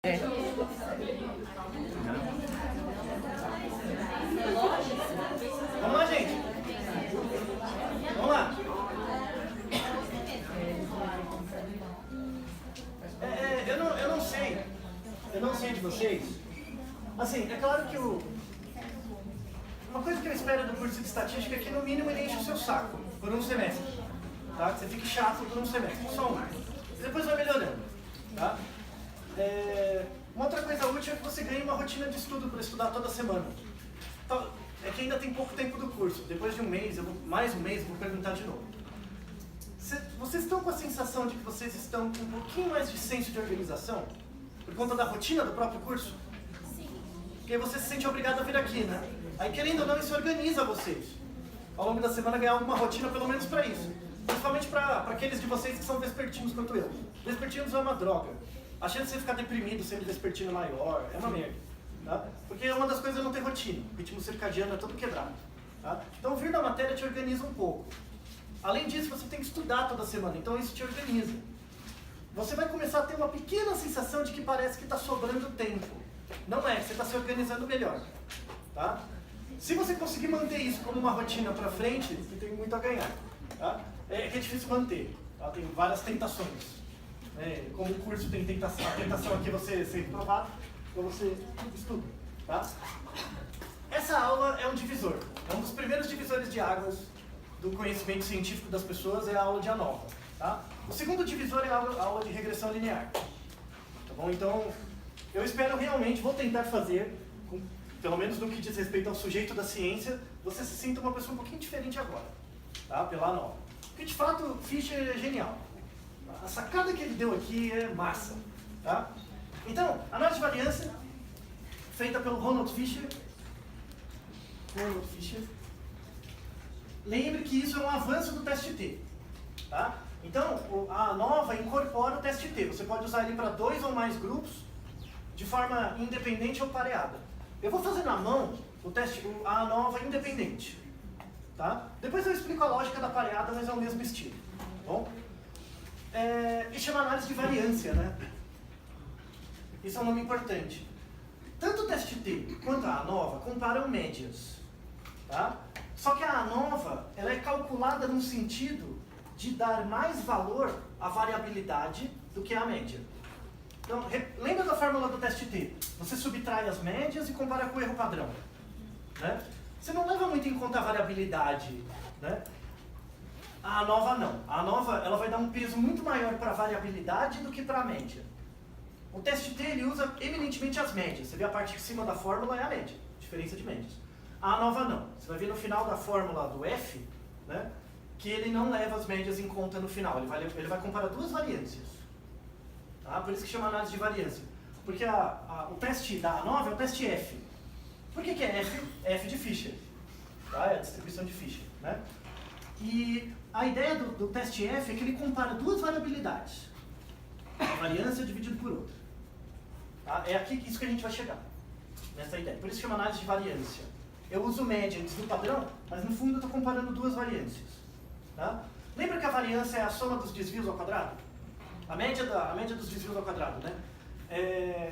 É. Vamos lá, gente. Vamos lá. Eu não sei de vocês. Assim, é claro que uma coisa que eu espero do curso de estatística é que no mínimo ele enche o seu saco por um semestre. Tá? Que você fique chato por um semestre, só um. E depois vai melhorando. Tá? Uma outra coisa útil é que você ganhe uma rotina de estudo para estudar toda semana. Então, é que ainda tem pouco tempo do curso. Depois de um mês, mais um mês, eu vou perguntar de novo. Vocês estão com a sensação de que vocês estão com um pouquinho mais de senso de organização? Por conta da rotina do próprio curso? Sim. Porque você se sente obrigado a vir aqui, né? Aí, querendo ou não, isso organiza vocês. Ao longo da semana, ganhar alguma rotina, pelo menos para isso. Principalmente para aqueles de vocês que são vespertinos quanto eu. Vespertinos é uma droga. A chance de você ficar deprimido sendo vespertino maior é uma merda. Tá? Porque uma das coisas é não ter rotina. O ritmo circadiano é todo quebrado. Tá? Então, vir da matéria te organiza um pouco. Além disso, você tem que estudar toda semana, então isso te organiza. Você vai começar a ter uma pequena sensação de que parece que está sobrando tempo. Não é, você está se organizando melhor. Tá? Se você conseguir manter isso como uma rotina para frente, você tem muito a ganhar. Tá? É que é difícil manter. Tá? Tem várias tentações. Como o curso tem tentação, a tentação aqui é você ser reprovado, então você estuda. Tá? Essa aula é um divisor. É um dos primeiros divisores de águas do conhecimento científico das pessoas, é a aula de ANOVA. Tá? O segundo divisor é a aula de regressão linear. Tá bom? Então, eu espero realmente, vou tentar fazer, pelo menos no que diz respeito ao sujeito da ciência, você se sinta uma pessoa um pouquinho diferente agora, tá? Pela ANOVA. Porque, de fato, o Fischer é genial. A sacada que ele deu aqui é massa. Tá? Então, análise de variância, feita pelo Ronald Fisher. Lembre que isso é um avanço do teste T. Tá? Então, a ANOVA incorpora o teste T. Você pode usar ele para 2 ou mais grupos, de forma independente ou pareada. Eu vou fazer na mão a ANOVA independente. Tá? Depois eu explico a lógica da pareada, mas é o mesmo estilo. Tá bom? Isso chama análise de variância, né? Isso é um nome importante. Tanto o teste T quanto a ANOVA comparam médias. Tá? Só que a ANOVA ela é calculada no sentido de dar mais valor à variabilidade do que à média. Então, lembra da fórmula do teste T? Você subtrai as médias e compara com o erro padrão. Né? Você não leva muito em conta a variabilidade. Né? A ANOVA não. A ANOVA ela vai dar um peso muito maior para a variabilidade do que para a média. O teste T ele usa eminentemente as médias. Você vê a parte de cima da fórmula é a média, diferença de médias. A ANOVA não. Você vai ver no final da fórmula do F, né, que ele não leva as médias em conta no final. Ele vai comparar duas variâncias. Tá? Por isso que chama análise de variância. Porque o teste da ANOVA é o teste F. Por que é F? F de Fischer. Tá? É a distribuição de Fischer. Né? E a ideia do teste F é que ele compara duas variabilidades. Uma variância dividida por outra. Tá? É aqui isso que a gente vai chegar. Nessa ideia. Por isso chama análise de variância. Eu uso média antes do padrão, mas no fundo eu estou comparando duas variâncias. Tá? Lembra que a variância é a soma dos desvios ao quadrado? A média dos desvios ao quadrado, né?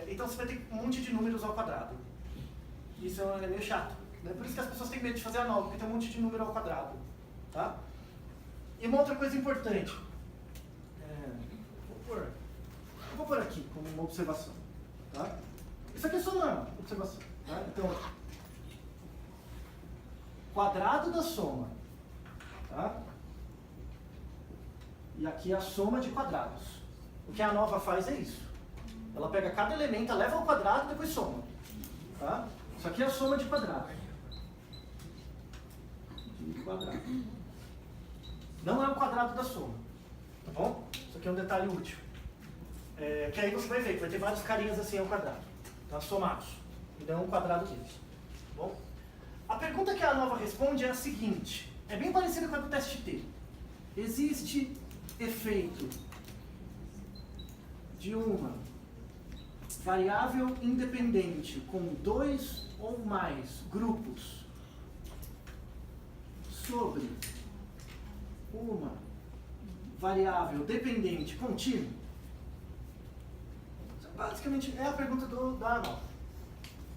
Então você vai ter um monte de números ao quadrado. Isso é meio chato. Né? Por isso que as pessoas têm medo de fazer a ANOVA, porque tem um monte de número ao quadrado. Tá? E uma outra coisa importante. Eu vou pôr aqui como uma observação. Tá? Isso aqui é só uma observação. Tá? Então, quadrado da soma. Tá? E aqui é a soma de quadrados. O que a ANOVA faz é isso. Ela pega cada elemento, leva ao quadrado e depois soma. Tá? Isso aqui é a soma de quadrados. Não é o quadrado da soma. Tá bom? Isso aqui é um detalhe útil. Que aí você vai ver que vai ter vários carinhas assim ao quadrado. Tá? Somados. E dão um quadrado deles. Tá bom? A pergunta que a ANOVA responde é a seguinte. É bem parecida com a do teste T. Existe efeito de uma variável independente com 2 ou mais grupos sobre uma variável dependente contínua? basicamente é a pergunta da ANOVA.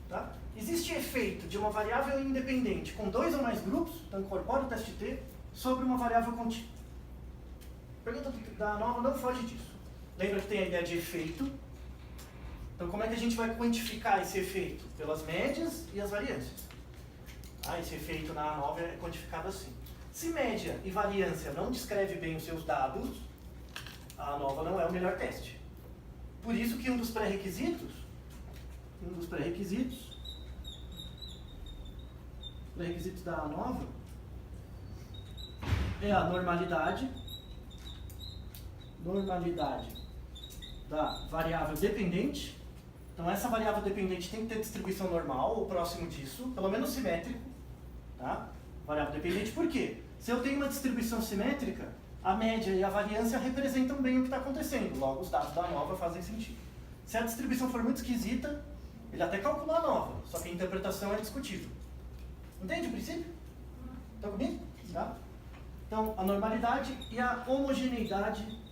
Tá? Existe efeito de uma variável independente com 2 ou mais grupos, então incorpora o teste T, sobre uma variável contínua. A pergunta da ANOVA não foge disso. Lembra que tem a ideia de efeito. Então como é que a gente vai quantificar esse efeito? Pelas médias e as variâncias. Esse efeito na ANOVA é quantificado assim. Se média e variância não descreve bem os seus dados, a ANOVA não é o melhor teste. Por isso que um dos pré-requisitos da ANOVA é a normalidade da variável dependente. Então essa variável dependente tem que ter distribuição normal ou próximo disso, pelo menos simétrico, tá? Variável dependente, por quê? Se eu tenho uma distribuição simétrica, a média e a variância representam bem o que está acontecendo, logo os dados da ANOVA fazem sentido. Se a distribuição for muito esquisita, ele até calcula a ANOVA, só que a interpretação é discutível. Entende o princípio? Está comigo? Tá? Então, a normalidade e a homogeneidade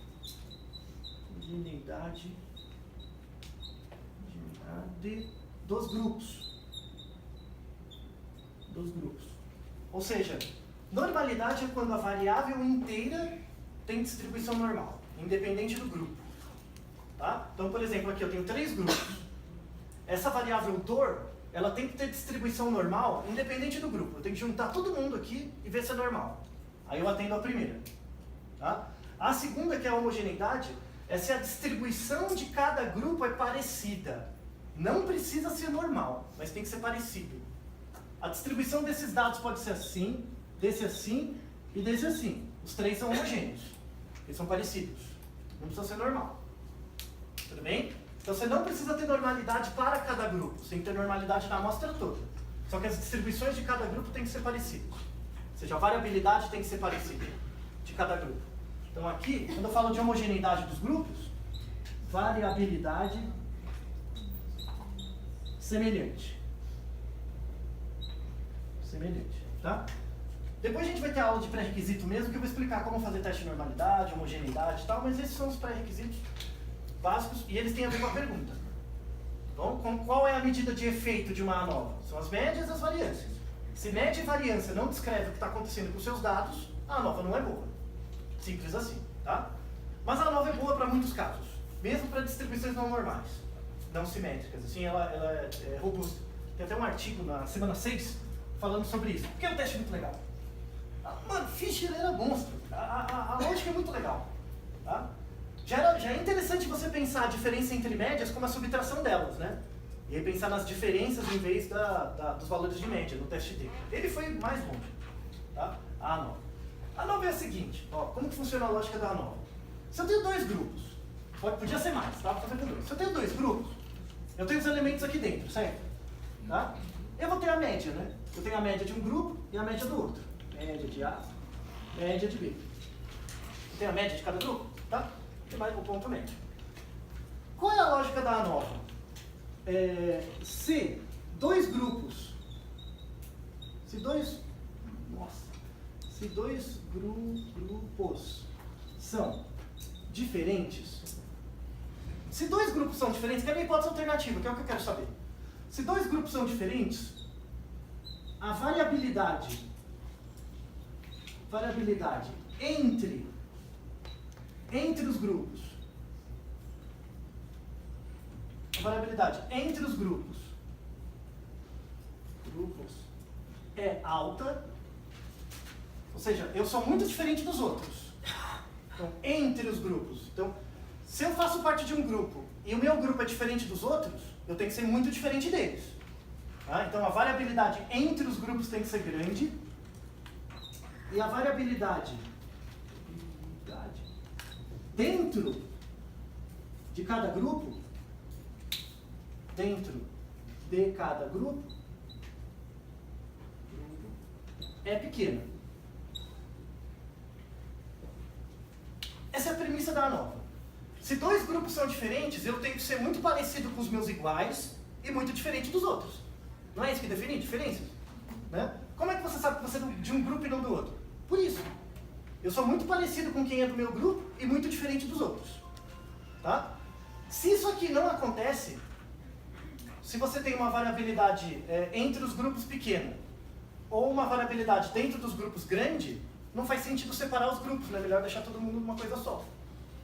dos grupos. Ou seja, normalidade é quando a variável inteira tem distribuição normal, independente do grupo. Tá? Então, por exemplo, aqui eu tenho 3 grupos. Essa variável dor, ela tem que ter distribuição normal, independente do grupo. Eu tenho que juntar todo mundo aqui e ver se é normal. Aí eu atendo a primeira. Tá? A segunda, que é a homogeneidade, é se a distribuição de cada grupo é parecida. Não precisa ser normal, mas tem que ser parecido. A distribuição desses dados pode ser assim, desse assim e desse assim. Os 3 são homogêneos. Eles são parecidos. Não precisa ser normal. Tudo bem? Então você não precisa ter normalidade para cada grupo. Você tem que ter normalidade na amostra toda. Só que as distribuições de cada grupo têm que ser parecidas. Ou seja, a variabilidade tem que ser parecida de cada grupo. Então aqui, quando eu falo de homogeneidade dos grupos, variabilidade semelhante. Tá? Depois a gente vai ter aula de pré-requisito mesmo, que eu vou explicar como fazer teste de normalidade, homogeneidade e tal, mas esses são os pré-requisitos básicos e eles têm a ver com a pergunta. Então, qual é a medida de efeito de uma ANOVA? São as médias e as variâncias. Se média e variância não descreve o que está acontecendo com os seus dados, a ANOVA não é boa. Simples assim, tá? Mas a ANOVA é boa para muitos casos, mesmo para distribuições não normais, não simétricas, assim, ela é robusta. Tem até um artigo na semana 6 falando sobre isso, porque é um teste muito legal. Mano, Fischer era monstro, a lógica é muito legal, tá? Já é interessante você pensar a diferença entre médias como a subtração delas, né? E aí pensar nas diferenças em vez dos valores de média no teste D. Ele foi mais longe, tá? A ANOVA. A ANOVA é a seguinte, ó, como que funciona a lógica da ANOVA? Se eu tenho 2 grupos, podia ser mais, tá? Vou fazer com 2. Se eu tenho 2 grupos, eu tenho os elementos aqui dentro, certo? Tá? Eu vou ter a média, né? Eu tenho a média de um grupo e a média do outro. Média de A, média de B. Eu tenho a média de cada grupo, tá? E mais o ponto médio. Qual é a lógica da ANOVA? Se dois grupos são diferentes, se 2 grupos são diferentes, que é a minha hipótese alternativa, que é o que eu quero saber. Se 2 grupos são diferentes, a variabilidade entre os grupos, é alta, ou seja, eu sou muito diferente dos outros. Então, entre os grupos. Então, se eu faço parte de um grupo e o meu grupo é diferente dos outros, eu tenho que ser muito diferente deles. Tá? Então, a variabilidade entre os grupos tem que ser grande. E a variabilidade dentro de cada grupo, é pequena. Essa é a premissa da ANOVA. Se 2 grupos são diferentes, eu tenho que ser muito parecido com os meus iguais e muito diferente dos outros. Não é isso que define diferenças? Né? Como é que você sabe que você é de um grupo e não do outro? Por isso. Eu sou muito parecido com quem é do meu grupo e muito diferente dos outros. Tá? Se isso aqui não acontece, se você tem uma variabilidade entre os grupos pequenos, ou uma variabilidade dentro dos grupos grande, não faz sentido separar os grupos, né? É melhor deixar todo mundo numa coisa só.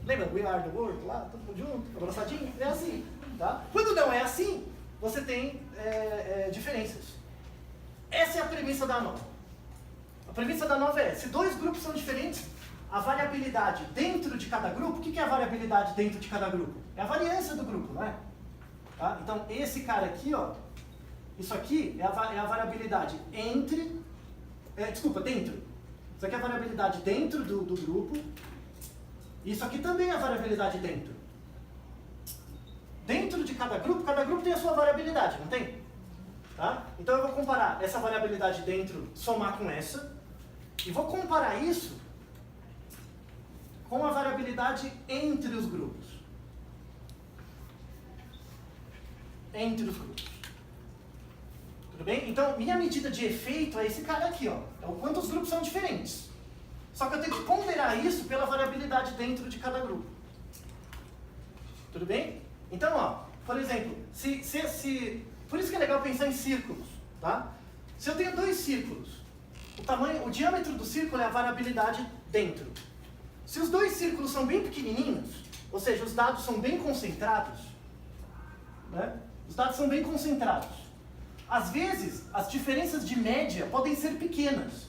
Lembra? We are the world, lá, todo mundo junto, abraçadinho? É assim, tá? Quando não é assim, você tem diferenças. Essa é a premissa da ANOVA. A premissa da ANOVA é, se dois grupos são diferentes, a variabilidade dentro de cada grupo, o que é a variabilidade dentro de cada grupo? É a variância do grupo, não é? Tá? Então, esse cara aqui, ó, isso aqui é a variabilidade entre, dentro. Isso aqui é a variabilidade dentro do grupo. Isso aqui também é a variabilidade dentro. Dentro de cada grupo tem a sua variabilidade, não tem? Tá? Então eu vou comparar essa variabilidade dentro, somar com essa, e vou comparar isso com a variabilidade entre os grupos. Entre os grupos. Tudo bem? Então, minha medida de efeito é esse cara aqui, ó. É o quanto os grupos são diferentes. Só que eu tenho que ponderar isso pela variabilidade dentro de cada grupo. Tudo bem? Então, ó, por exemplo, por isso que é legal pensar em círculos, tá? Se eu tenho dois círculos, o diâmetro do círculo é a variabilidade dentro. Se os dois círculos são bem pequenininhos, ou seja, os dados são bem concentrados, né? Os dados são bem concentrados. Às vezes, as diferenças de média podem ser pequenas,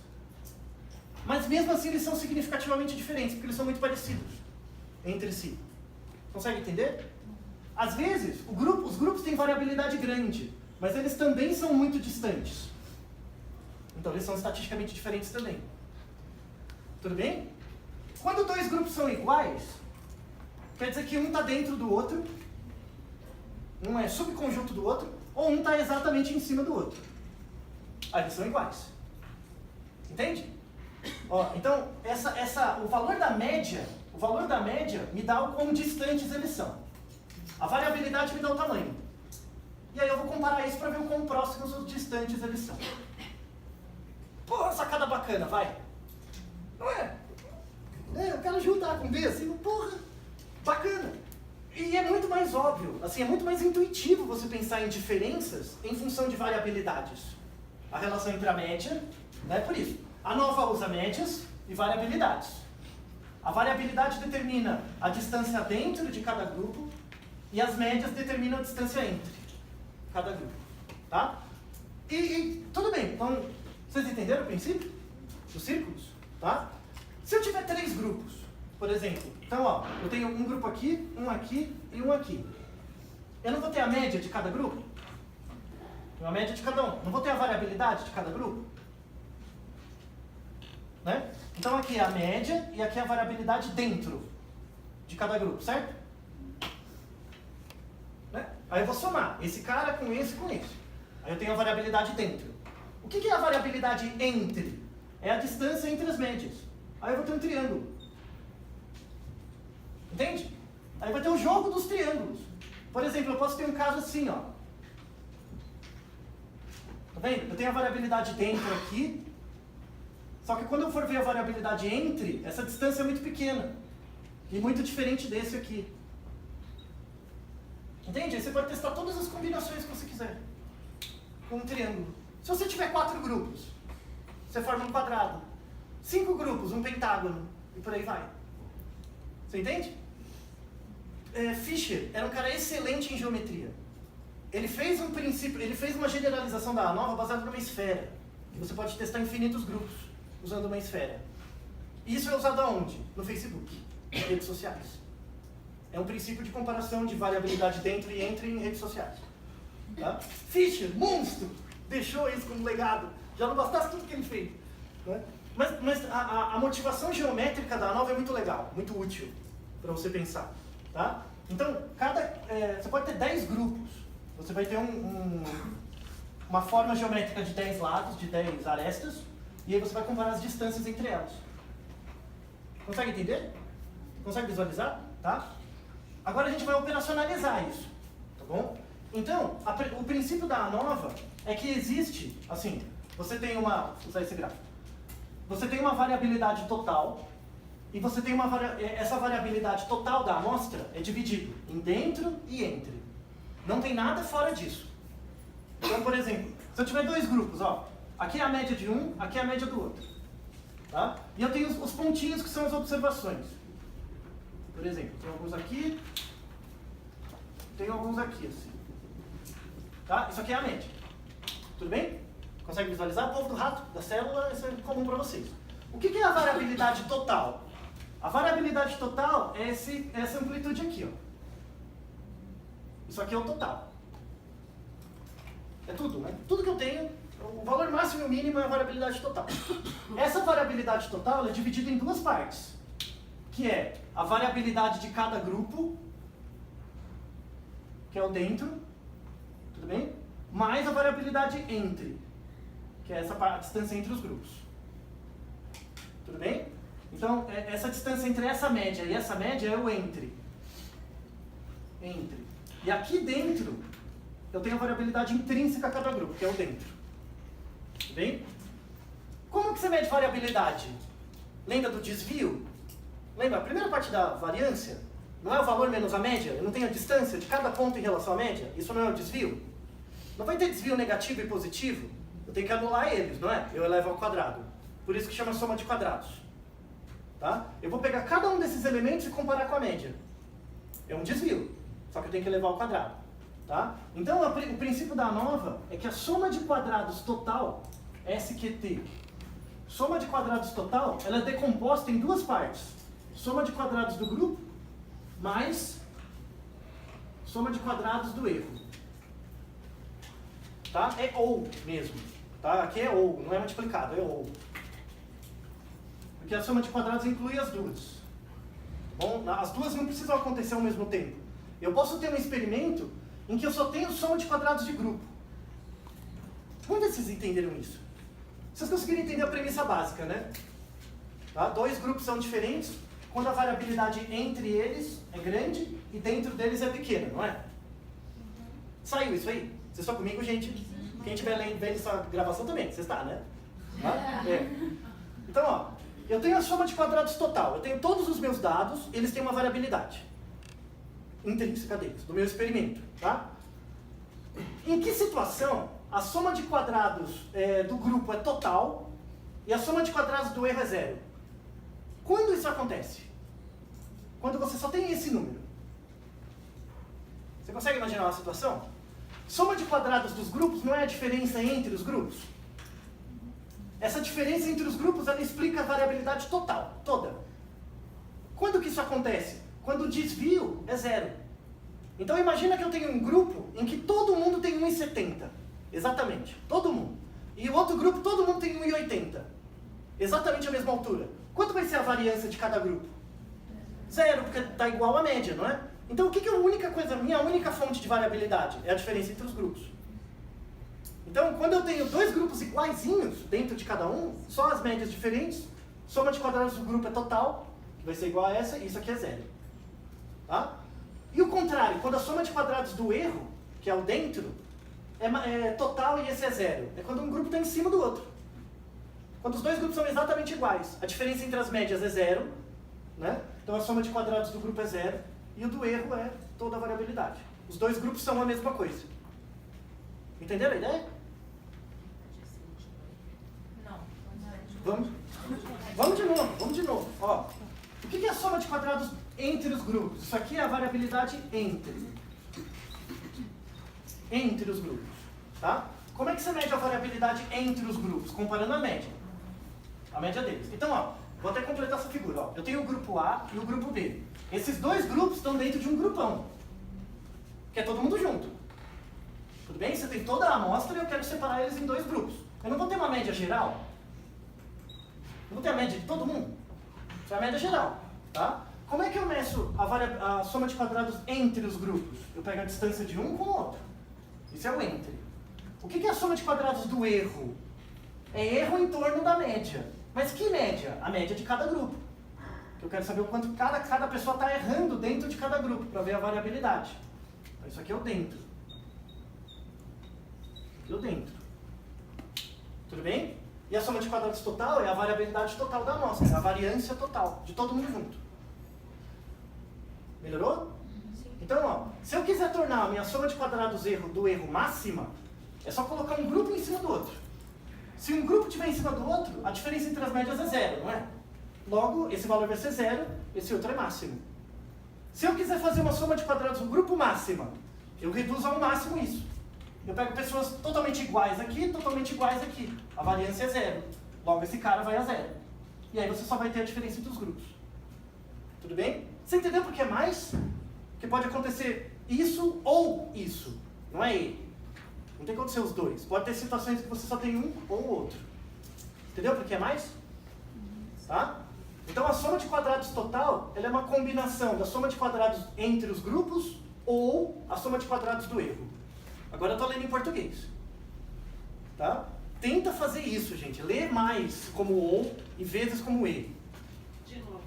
mas mesmo assim eles são significativamente diferentes, porque eles são muito parecidos entre si. Consegue entender? Às vezes, os grupos têm variabilidade grande, mas eles também são muito distantes. Então eles são estatisticamente diferentes também. Tudo bem? Quando dois grupos são iguais, quer dizer que um está dentro do outro, um é subconjunto do outro, ou um está exatamente em cima do outro. Aí eles são iguais. Entende? Ó, então, o valor da média me dá o quão distantes eles são. A variabilidade me dá o tamanho. E aí eu vou comparar isso para ver o quão próximos ou distantes eles são. Porra, sacada bacana, vai. Não é? Eu quero juntar com B, assim, porra, bacana. E é muito mais óbvio, assim, é muito mais intuitivo você pensar em diferenças em função de variabilidades. A relação entre a média, né, por isso. A ANOVA usa médias e variabilidades. A variabilidade determina a distância dentro de cada grupo e as médias determinam a distância entre cada grupo. Tá? E tudo bem, então, vocês entenderam o princípio dos círculos? Tá? Se eu tiver três grupos, por exemplo, então ó, eu tenho um grupo aqui e um aqui. Eu não vou ter a média de cada grupo? A média de cada um. Não vou ter a variabilidade de cada grupo? Né? Então aqui é a média e aqui é a variabilidade dentro de cada grupo, certo? Né? Aí eu vou somar esse cara com esse com esse. Aí eu tenho a variabilidade dentro. O que é a variabilidade entre? É a distância entre as médias. Aí eu vou ter um triângulo. Entende? Aí vai ter o jogo dos triângulos. Por exemplo, eu posso ter um caso assim, ó. Tá vendo? Eu tenho a variabilidade dentro aqui. Só que quando eu for ver a variabilidade entre, essa distância é muito pequena. E muito diferente desse aqui. Entende? Aí você pode testar todas as combinações que você quiser. Com um triângulo. Se você tiver 4 grupos, você forma um quadrado. 5 grupos, um pentágono. E por aí vai. Você entende? Fischer era um cara excelente em geometria. Ele fez uma generalização da ANOVA baseada numa esfera. Que você pode testar infinitos grupos usando uma esfera. Isso é usado aonde? No Facebook, em redes sociais. É um princípio de comparação de variabilidade dentro e entre em redes sociais. Tá? Fischer, monstro, deixou isso como legado. Já não bastasse tudo que ele fez. Né? Mas a motivação geométrica da ANOVA é muito legal, muito útil para você pensar. Tá? Então, você pode ter 10 grupos. Você vai ter uma forma geométrica de 10 lados, de 10 arestas, e aí você vai comparar as distâncias entre elas. Consegue entender? Consegue visualizar? Tá? Agora a gente vai operacionalizar isso. Tá bom? Então, o princípio da ANOVA é que existe, assim, vou usar esse gráfico. Você tem uma variabilidade total, e você tem essa variabilidade total da amostra é dividido em dentro e entre. Não tem nada fora disso. Então, por exemplo, se eu tiver dois grupos, ó, aqui é a média de um, aqui é a média do outro. Tá? E eu tenho os pontinhos que são as observações. Por exemplo, tem alguns aqui, tem alguns aqui, assim. Tá? Isso aqui é a média. Tudo bem? Consegue visualizar? O povo do rato, da célula, isso é comum para vocês. O que é a variabilidade total? A variabilidade total é essa amplitude aqui, ó. Isso aqui é o total. É tudo, né? Tudo que eu tenho, o valor máximo e o mínimo é a variabilidade total. Essa variabilidade total é dividida em duas partes, que é a variabilidade de cada grupo, que é o dentro, tudo bem? Mais a variabilidade entre, que é a distância entre os grupos. Tudo bem? Então, essa distância entre essa média e essa média é o entre. Entre. E aqui dentro, eu tenho a variabilidade intrínseca a cada grupo, que é o dentro. Tudo bem? Como que você mede variabilidade? Lembra do desvio? Lembra, a primeira parte da variância não é o valor menos a média? Eu não tenho a distância de cada ponto em relação à média? Isso não é o desvio? Não vai ter desvio negativo e positivo? Eu tenho que anular eles, não é? Eu elevo ao quadrado. Por isso que chama soma de quadrados. Tá? Eu vou pegar cada um desses elementos e comparar com a média. É um desvio, só que eu tenho que elevar ao quadrado. Tá? Então, o princípio da ANOVA é que a soma de quadrados total, SQT, soma de quadrados total, ela é decomposta em duas partes. Soma de quadrados do grupo, mais soma de quadrados do erro. Tá? É ou mesmo. Tá? Aqui é ou, não é multiplicado, é ou. Porque a soma de quadrados inclui as duas. Bom, as duas não precisam acontecer ao mesmo tempo. Eu posso ter um experimento em que eu só tenho soma de quadrados de grupo. Quando vocês entenderam isso? Vocês conseguiram entender a premissa básica, né? Tá? Dois grupos são diferentes quando a variabilidade entre eles é grande e dentro deles é pequena, não é? Saiu isso aí? Vocês estão comigo, gente? Quem estiver vendo essa gravação também, você está, né? Tá? É. Então, ó, eu tenho a soma de quadrados total. Eu tenho todos os meus dados, eles têm uma variabilidade intrínseca deles, do meu experimento. Tá? Em que situação a soma de quadrados do grupo é total e a soma de quadrados do erro é zero? Quando isso acontece? Quando você só tem esse número. Você consegue imaginar uma situação? Soma de quadrados dos grupos não é a diferença entre os grupos? Essa diferença entre os grupos, ela explica a variabilidade total, toda. Quando que isso acontece? Quando o desvio é zero. Então imagina que eu tenho um grupo em que todo mundo tem 1,70. Exatamente, todo mundo. E o outro grupo, todo mundo tem 1,80. Exatamente a mesma altura. Quanto vai ser a variância de cada grupo? Zero, porque está igual à média, não é? Então o que é a única coisa, minha única fonte de variabilidade? É a diferença entre os grupos. Então, quando eu tenho dois grupos iguaizinhos dentro de cada um, só as médias diferentes, soma de quadrados do grupo é total, que vai ser igual a essa, e isso aqui é zero. Tá? E o contrário, quando a soma de quadrados do erro, que é o dentro, é total e esse é zero. É quando um grupo está em cima do outro. Quando os dois grupos são exatamente iguais, a diferença entre as médias é zero, né? Então a soma de quadrados do grupo é zero, e o do erro é toda a variabilidade. Os dois grupos são a mesma coisa. Entenderam a ideia? Vamos de novo. Ó, o que é a soma de quadrados entre os grupos? Isso aqui é a variabilidade entre os grupos. Tá? Como é que você mede a variabilidade entre os grupos? Comparando a média. A média deles. Então, ó, vou até completar essa figura. Ó. Eu tenho o grupo A e o grupo B. Esses dois grupos estão dentro de um grupão, que é todo mundo junto. Tudo bem? Você tem toda a amostra e eu quero separar eles em dois grupos. Eu não vou ter uma média geral. Eu vou ter a média de todo mundo. Isso é a média geral. Tá? Como é que eu meço a soma de quadrados entre os grupos? Eu pego a distância de um com o outro. Isso é o entre. O que é a soma de quadrados do erro? É erro em torno da média. Mas que média? A média de cada grupo. Eu quero saber o quanto cada pessoa está errando dentro de cada grupo, para ver a variabilidade. Então, isso aqui é o dentro. Aqui é o dentro. Tudo bem? E a soma de quadrados total é a variabilidade total da amostra, é a variância total, de todo mundo junto. Melhorou? Então, ó, se eu quiser tornar a minha soma de quadrados do erro máxima, é só colocar um grupo em cima do outro. Se um grupo estiver em cima do outro, a diferença entre as médias é zero, não é? Logo, esse valor vai ser zero, esse outro é máximo. Se eu quiser fazer uma soma de quadrados do grupo máxima, eu reduzo ao máximo isso. Eu pego pessoas totalmente iguais aqui, totalmente iguais aqui. A variância é zero. Logo, esse cara vai a zero. E aí você só vai ter a diferença entre os grupos. Tudo bem? Você entendeu por que é mais? Porque pode acontecer isso ou isso. Não é E. Não tem que acontecer os dois. Pode ter situações que você só tem um ou outro. Entendeu por que é mais? Tá? Então a soma de quadrados total, ela é uma combinação da soma de quadrados entre os grupos ou a soma de quadrados do erro. Agora eu estou lendo em português. Tá? Tenta fazer isso, gente. Lê mais como ou e vezes como E. De novo.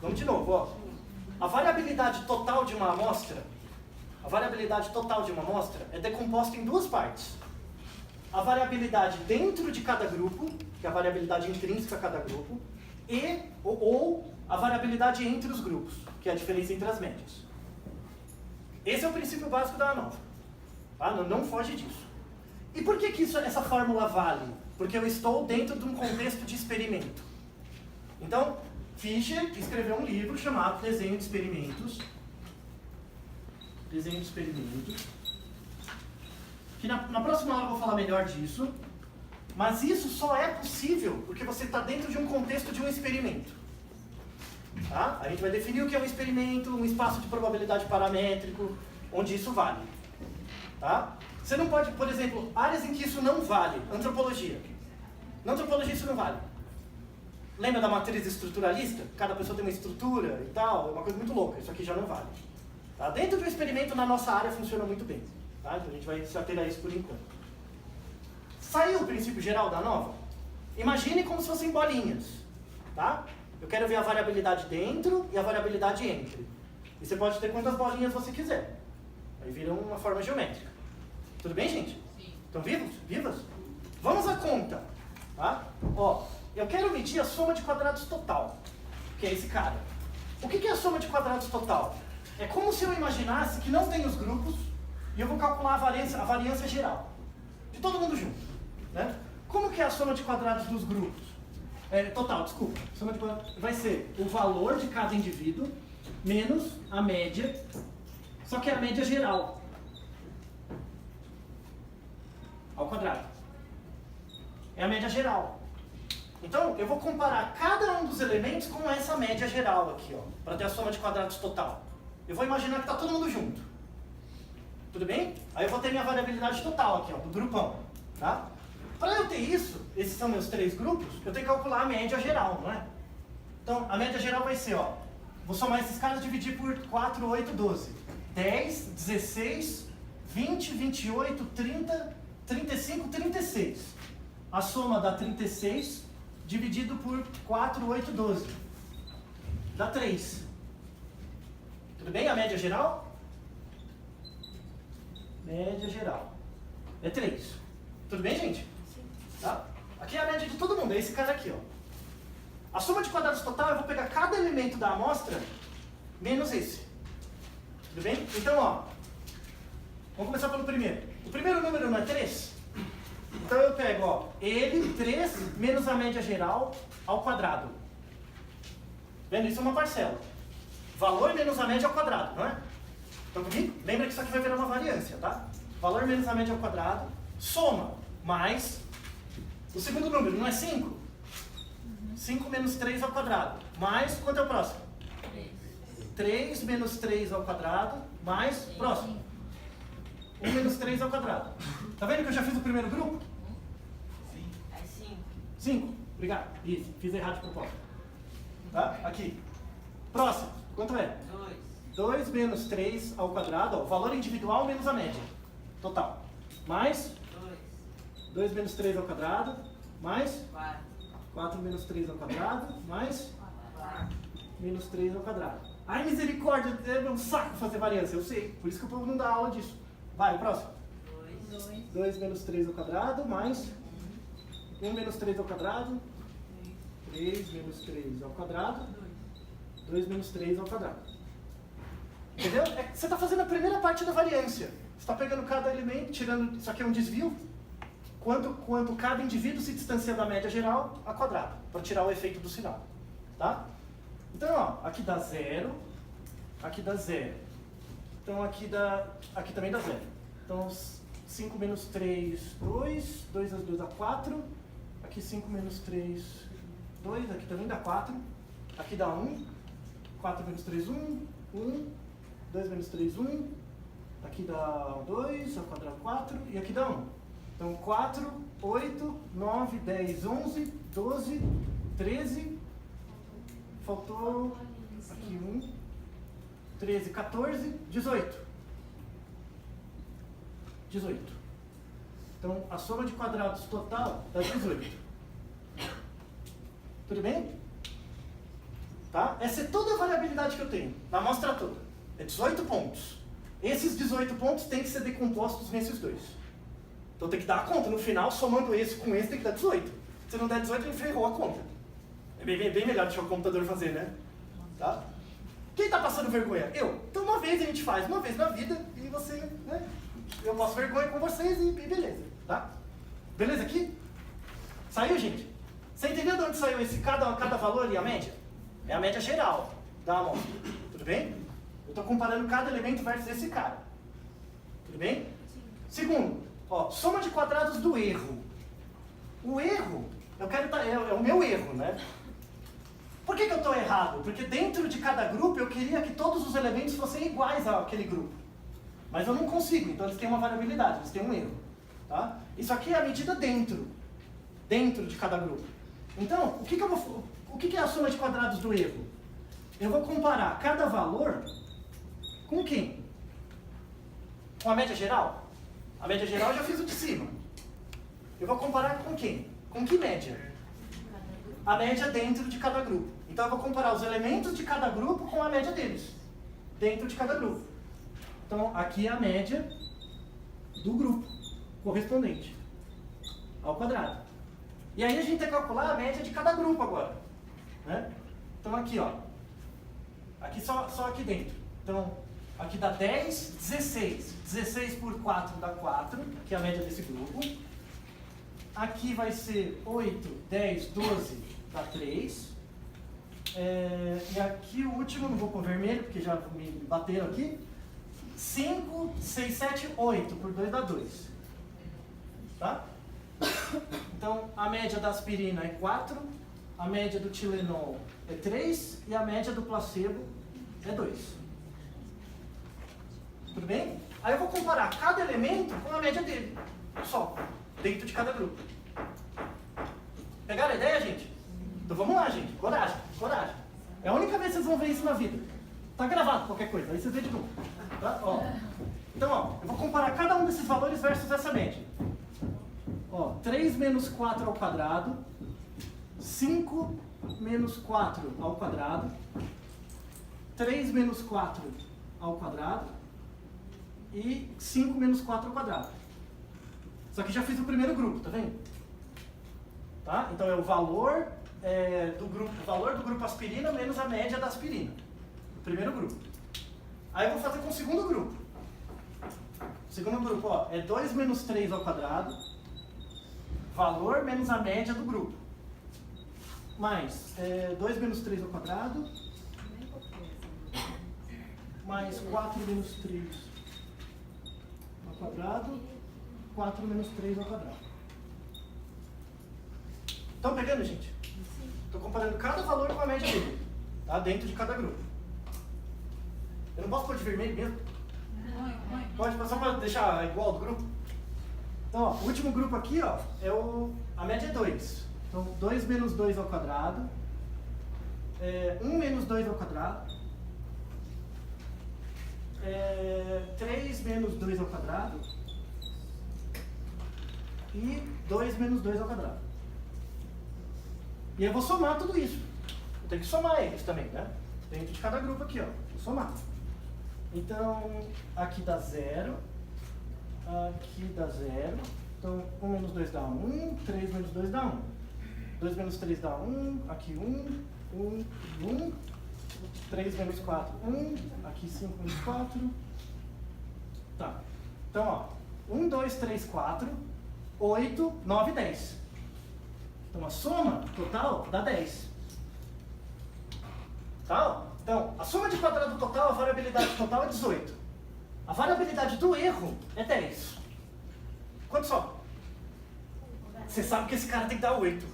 Vamos de novo, ó. A variabilidade total de uma amostra, é decomposta em duas partes. A variabilidade dentro de cada grupo, que é a variabilidade intrínseca a cada grupo, ou a variabilidade entre os grupos, que é a diferença entre as médias. Esse é o princípio básico da ANOVA. Tá? Não foge disso. E por que essa fórmula vale? Porque eu estou dentro de um contexto de experimento. Então, Fischer escreveu um livro chamado Desenho de Experimentos. Desenho de Experimentos. Que na próxima aula eu vou falar melhor disso. Mas isso só é possível porque você está dentro de um contexto de um experimento. Tá? A gente vai definir o que é um experimento, um espaço de probabilidade paramétrico, onde isso vale. Tá? Você não pode, por exemplo, áreas em que isso não vale. Antropologia. Na antropologia isso não vale. Lembra da matriz estruturalista? Cada pessoa tem uma estrutura e tal, é uma coisa muito louca. Isso aqui já não vale. Tá? Dentro de um experimento, na nossa área, funciona muito bem. Tá? Então a gente vai se ater a isso por enquanto. Saiu o princípio geral da ANOVA? Imagine como se fossem bolinhas. Tá? Eu quero ver a variabilidade dentro e a variabilidade entre. E você pode ter quantas bolinhas você quiser. Aí vira uma forma geométrica. Tudo bem, gente? Sim. Estão vivos? Vivas? Vamos à conta. Tá? Ó, eu quero medir a soma de quadrados total, que é esse cara. O que é a soma de quadrados total? É como se eu imaginasse que não tem os grupos e eu vou calcular a variância geral. De todo mundo junto. Né? Como que é a soma de quadrados dos grupos? Total, desculpa. Soma de quadrados vai ser o valor de cada indivíduo menos a média, só que é a média geral. Ao quadrado. É a média geral. Então, eu vou comparar cada um dos elementos com essa média geral aqui, ó, para ter a soma de quadrados total. Eu vou imaginar que está todo mundo junto. Tudo bem? Aí eu vou ter minha variabilidade total aqui, ó, do grupão. Tá? Para eu ter isso, esses são meus três grupos, eu tenho que calcular a média geral, não é? Então, a média geral vai ser, ó, vou somar esses caras e dividir por 4, 8, 12. 10, 16, 20, 28, 30, 35, 36. A soma dá 36, dividido por 4, 8, 12. Dá 3. Tudo bem? A média geral? Média geral. É 3. Tudo bem, gente? Sim. Tá? Aqui é a média de todo mundo, é esse cara aqui, ó. A soma de quadrados total, eu vou pegar cada elemento da amostra, menos esse. Tudo bem? Então, ó, vamos começar pelo primeiro. O primeiro número não é 3? Então eu pego, ó, ele, 3, menos a média geral, ao quadrado. Vendo? Isso é uma parcela. Valor menos a média ao quadrado, não é? Estão comigo? Lembra que isso aqui vai virar uma variância, tá? Valor menos a média ao quadrado, soma, mais o segundo número, não é 5? 5 menos 3 ao quadrado, mais, quanto é o próximo? 3 menos 3 ao quadrado, mais, próximo. 1 menos 3 ao quadrado. Tá vendo que eu já fiz o primeiro grupo? Sim. É 5. 5. Obrigado. Isso, fiz errado de propósito. Tá? Aqui. Próximo. Quanto é? 2. 2 menos 3 ao quadrado, ó, valor individual menos a média. Total. Mais 2. 2 menos 3 ao quadrado, mais 4. 4 menos 3 ao quadrado, mais 4. menos 3 ao quadrado. Ai, misericórdia, é um saco fazer variância, eu sei. Por isso que o povo não dá aula disso. Vai, o próximo. 2. 2 menos 3 ao quadrado, mais 1 menos 3 ao quadrado. 3 menos 3 ao quadrado. 2 menos 3 ao quadrado. Entendeu? Você está fazendo a primeira parte da variância. Você está pegando cada elemento, tirando... Isso aqui é um desvio. Quanto cada indivíduo se distancia da média geral a quadrado, para tirar o efeito do sinal. Tá? Então, ó, aqui dá 0. Aqui dá 0. Então, aqui também dá 0. Então, 5 menos 3, 2. 2 vezes 2 dá 4. Aqui 5 menos 3, 2. Aqui também dá 4. Aqui dá 1. 4 menos 3, 1. 1. 2 menos 3, 1. Aqui dá 2, ao quadrado 4. E aqui dá 1. Então, 4, 8, 9, 10, 11, 12, 13. Faltou aqui 1. 13, 14, 18. 18. Então, a soma de quadrados total dá 18. Tudo bem? Tá? Essa é toda a variabilidade que eu tenho, na amostra toda. É 18 pontos. Esses 18 pontos têm que ser decompostos nesses dois. Então tem que dar a conta. No final, somando esse com esse, tem que dar 18. Se não der 18, ele ferrou a conta. É bem melhor deixar o computador fazer, né? Tá? Quem tá passando vergonha? Eu. Então uma vez a gente faz, uma vez na vida, e você, né? Eu passo vergonha com vocês e beleza. Tá? Beleza aqui? Saiu, gente? Você entendeu de onde saiu esse cada valor e a média? É a média geral da amostra. Tudo bem? Eu estou comparando cada elemento versus esse cara. Tudo bem? Segundo, ó, soma de quadrados do erro. O erro, é o meu erro, né? Por que eu estou errado? Porque dentro de cada grupo eu queria que todos os elementos fossem iguais àquele grupo. Mas eu não consigo, então eles têm uma variabilidade, eles têm um erro. Tá? Isso aqui é a medida dentro de cada grupo. Então, o que é a soma de quadrados do erro? Eu vou comparar cada valor com quem? Com a média geral? A média geral eu já fiz o de cima. Eu vou comparar com quem? Com que média? A média dentro de cada grupo. Então eu vou comparar os elementos de cada grupo com a média deles. Dentro de cada grupo. Então aqui é a média do grupo correspondente ao quadrado. E aí a gente tem que calcular a média de cada grupo agora. Né? Então aqui, ó. Aqui só aqui dentro. Então aqui dá 10, 16. 16 por 4 dá 4, que é a média desse grupo. Aqui vai ser 8, 10, 12, dá 3. E aqui o último, não vou pôr vermelho, porque já me bateram aqui. 5, 6, 7, 8 por 2 dá 2. Tá? Então a média da aspirina é 4, a média do Tilenol é 3 e a média do placebo é 2. Tudo bem? Aí eu vou comparar cada elemento com a média dele, só, dentro de cada grupo. Pegaram a ideia, gente? Então vamos lá, gente. Coragem, coragem. É a única vez que vocês vão ver isso na vida. Tá gravado qualquer coisa, aí vocês veem de novo. Tá? Ó. Então, ó, eu vou comparar cada um desses valores versus essa média. Ó, 3 menos 4 ao quadrado, 5 menos 4 ao quadrado, 3 menos 4 ao quadrado e 5 menos 4 ao quadrado. Isso aqui já fiz o primeiro grupo, tá vendo? Tá? Então é o valor do grupo aspirina menos a média da aspirina. O primeiro grupo. Aí eu vou fazer com o segundo grupo. O segundo grupo, ó, é 2 menos 3 ao quadrado, valor menos a média do grupo. Mais 2 menos 3 ao quadrado, mais 4 menos 3 ao quadrado, 4 menos 3 ao quadrado. Estão pegando, gente? Estou comparando cada valor com a média dele, tá? Dentro de cada grupo. Eu não posso pôr de vermelho mesmo? Pode, só para deixar igual do grupo? Então, ó, o último grupo aqui, ó, a média é 2. Então, 2 menos 2 ao quadrado, 1 menos 2 ao quadrado, 3 menos 2 ao quadrado e 2 menos 2 ao quadrado. E eu vou somar tudo isso. Eu tenho que somar eles também, né? Dentro de cada grupo aqui, ó. Vou somar. Então, aqui dá 0. Aqui dá 0. Então, 1 menos 2 dá 1, 3 menos 2 dá 1. 2 menos 3 dá 1, aqui 1, 1, 1. 3 menos 4, 1. Aqui 5 menos 4. Tá. Então, ó. 1, 2, 3, 4, 8, 9, 10. Então, a soma total dá 10. Tá? Então, a soma de quadrado total, a variabilidade total é 18. A variabilidade do erro é 10. Quanto só? Você sabe que esse cara tem que dar 8.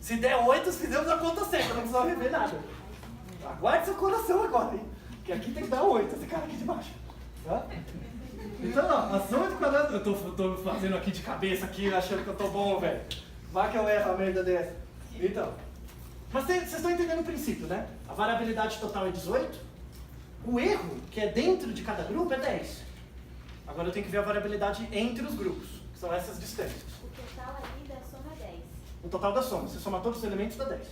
Se der 8, fizemos a conta certa, não precisa rever nada. Aguarde seu coração agora, hein? Que aqui tem que dar 8, esse cara aqui de baixo. Tá? Então, ó, a soma de quadrado... Eu tô fazendo aqui de cabeça, aqui, achando que eu tô bom, velho. Vai que eu erro a merda dessa. Então, mas vocês estão entendendo o princípio, né? A variabilidade total é 18. O erro, que é dentro de cada grupo, é 10. Agora eu tenho que ver a variabilidade entre os grupos, que são essas distâncias. O total ali da soma é 10. O total da soma. Se somar todos os elementos, dá 10.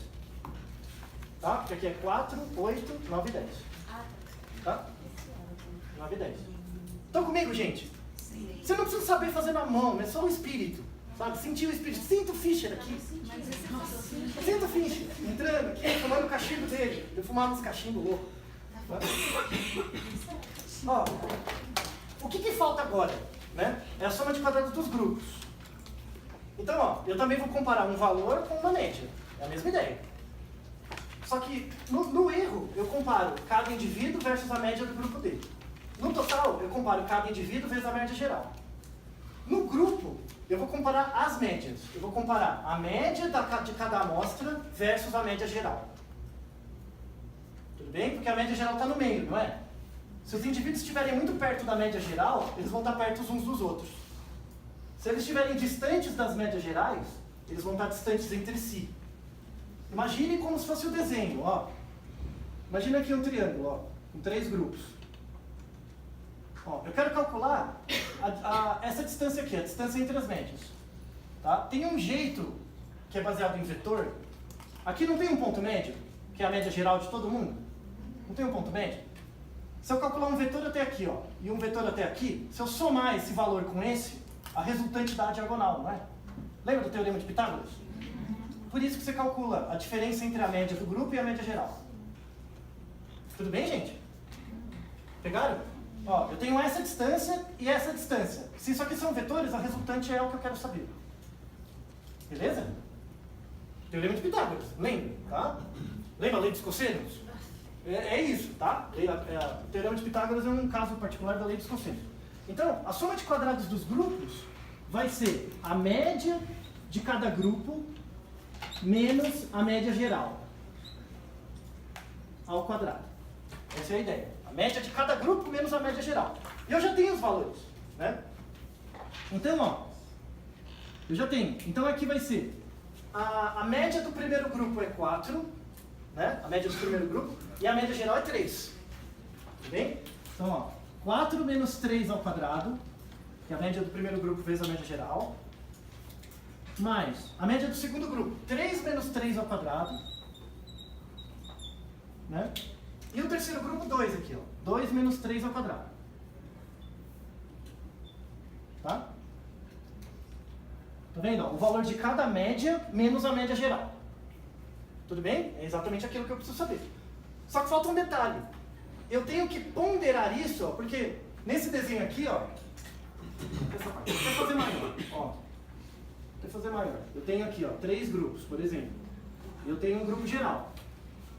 Tá? Porque aqui é 4, 8, 9 e 10. Ah, Tá? esse ano. 9 e 10. Estão comigo, gente? Você não precisa saber fazer na mão, é só o espírito. Sabe? Sentir o espírito. Sinta o Fischer aqui. Sinta o Fischer. Entrando aqui, fumando o cachimbo dele. Eu fumava uns cachimbos loucos. Ó, o que falta agora? Né? É a soma de quadrados dos grupos. Então, ó, eu também vou comparar um valor com uma média. É a mesma ideia. Só que no erro, eu comparo cada indivíduo versus a média do grupo dele. No total, eu comparo cada indivíduo vezes a média geral. No grupo, eu vou comparar as médias. Eu vou comparar a média de cada amostra versus a média geral. Tudo bem? Porque a média geral está no meio, não é? Se os indivíduos estiverem muito perto da média geral, eles vão estar perto uns dos outros. Se eles estiverem distantes das médias gerais, eles vão estar distantes entre si. Imagine como se fosse o desenho, ó. Imagina aqui um triângulo, ó, com 3 grupos. Ó, eu quero calcular essa distância aqui, a distância entre as médias. Tá? Tem um jeito que é baseado em vetor. Aqui não tem um ponto médio, que é a média geral de todo mundo? Não tem um ponto médio? Se eu calcular um vetor até aqui, ó, e um vetor até aqui, se eu somar esse valor com esse, a resultante dá a diagonal, não é? Lembra do teorema de Pitágoras? Por isso que você calcula a diferença entre a média do grupo e a média geral. Tudo bem, gente? Pegaram? Ó, eu tenho essa distância e essa distância. Se isso aqui são vetores, a resultante é o que eu quero saber. Beleza? Teorema de Pitágoras, lembra? Tá? Lembra a lei dos cossenos? É isso, tá? O teorema de Pitágoras é um caso particular da lei dos cossenos. Então, a soma de quadrados dos grupos vai ser a média de cada grupo menos a média geral ao quadrado. Essa é a ideia. A média de cada grupo menos a média geral. E eu já tenho os valores, né? Então, ó, eu já tenho. Então aqui vai ser a média do primeiro grupo é 4, né? A média do primeiro grupo. E a média geral é 3. Tudo bem? Então, ó, 4 menos 3 ao quadrado, que é a média do primeiro grupo vezes a média geral. Mais a média do segundo grupo, 3 menos 3 ao quadrado. Né? E o terceiro grupo, 2 aqui, ó. 2 menos 3 ao quadrado. Tá? Tá vendo? Ó, o valor de cada média menos a média geral. Tudo bem? É exatamente aquilo que eu preciso saber. Só que falta um detalhe. Eu tenho que ponderar isso, ó, porque nesse desenho aqui, ó, essa parte, eu quero fazer maior, ó. Quero fazer maior. Eu tenho aqui, ó, 3 grupos, por exemplo. Eu tenho um grupo geral,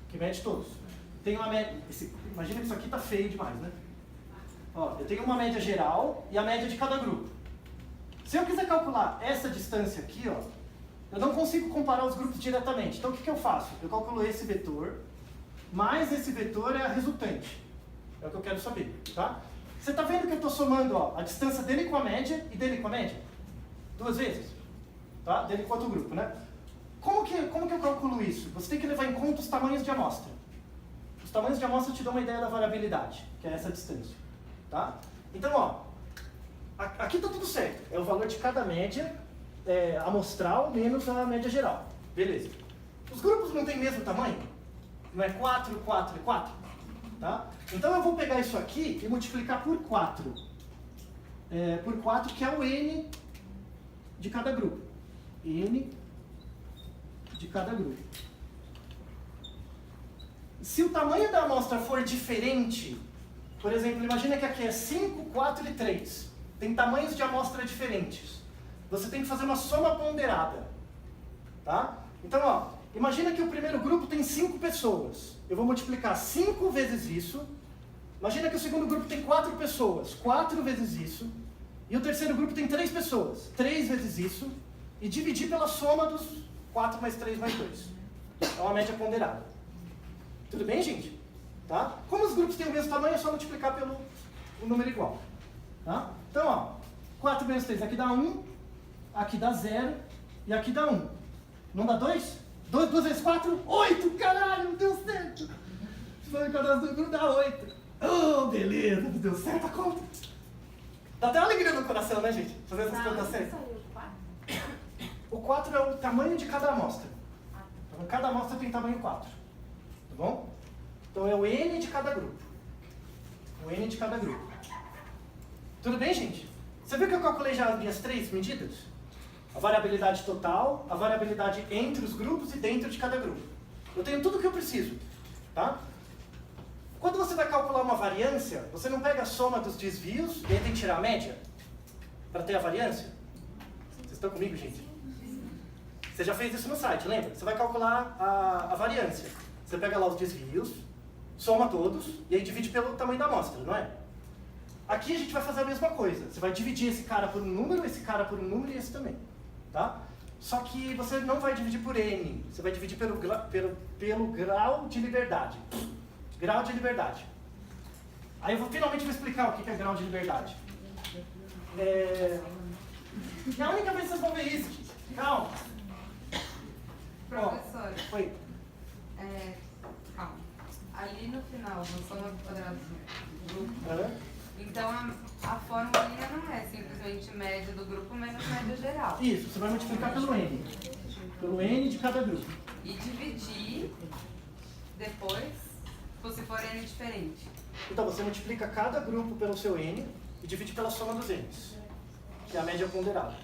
que mede todos. Tenho uma média. Imagina que isso aqui tá feio demais, né? Ó, eu tenho uma média geral e a média de cada grupo. Se eu quiser calcular essa distância aqui, ó, eu não consigo comparar os grupos diretamente. Então o que eu faço? Eu calculo esse vetor, mais esse vetor é a resultante. É o que eu quero saber, tá? Você tá vendo que eu estou somando, ó, a distância dele com a média e dele com a média? 2 vezes. Tá? Dele com outro grupo, né? Como que eu calculo isso? Você tem que levar em conta os tamanhos de amostra. Os tamanhos de amostra te dão uma ideia da variabilidade, que é essa distância. Tá? Então, ó, aqui está tudo certo. É o valor de cada média amostral menos a média geral. Beleza. Os grupos não têm mesmo tamanho? Não é 4, 4 e 4? Tá? Então eu vou pegar isso aqui e multiplicar por 4. Por 4, que é o N de cada grupo. N de cada grupo. Se o tamanho da amostra for diferente, por exemplo, imagina que aqui é 5, 4 e 3. Tem tamanhos de amostra diferentes. Você tem que fazer uma soma ponderada. Tá? Então, ó, imagina que o primeiro grupo tem 5 pessoas. Eu vou multiplicar 5 vezes isso. Imagina que o segundo grupo tem 4 pessoas. 4 vezes isso. E o terceiro grupo tem 3 pessoas. 3 vezes isso. E dividir pela soma dos 4 mais 3 mais 2. É uma média ponderada. Tudo bem, gente? Tá? Como os grupos têm o mesmo tamanho, é só multiplicar pelo o número igual. Tá? Então, ó, 4 menos 3, aqui dá 1, aqui dá 0 e aqui dá 1. Não dá 2? 2 vezes 4? 8! Caralho, deu certo! Se for enquadrar os dois grupos, dá 8. Oh, beleza, deu certo a conta. Dá até uma alegria no coração, né, gente? Fazer essas contas certas. O 4 é o tamanho de cada amostra. Então, cada amostra tem tamanho 4. Tá bom? Então é o N de cada grupo. O N de cada grupo. Tudo bem, gente? Você viu que eu calculei já as minhas 3 medidas? A variabilidade total, a variabilidade entre os grupos e dentro de cada grupo. Eu tenho tudo o que eu preciso. Tá? Quando você vai calcular uma variância, você não pega a soma dos desvios e aí tem que tirar a média para ter a variância? Vocês estão comigo, gente? Você já fez isso no site, lembra? Você vai calcular a variância. Você pega lá os desvios, soma todos e aí divide pelo tamanho da amostra, não é? Aqui a gente vai fazer a mesma coisa. Você vai dividir esse cara por um número, esse cara por um número e esse também. Tá? Só que você não vai dividir por N. Você vai dividir pelo grau de liberdade. Grau de liberdade. Aí eu finalmente vou explicar o que é grau de liberdade. É a única vez que vocês vão ver isso. Calma. Professor, Oi. calma. Ali no final, no soma quadrada do grupo, Hã? então a fórmula não é simplesmente média do grupo menos média geral. Isso, você vai multiplicar pelo N. Pelo N de cada grupo. E dividir depois, se for N diferente. Então você multiplica cada grupo pelo seu N e divide pela soma dos N's. Que é a média ponderada.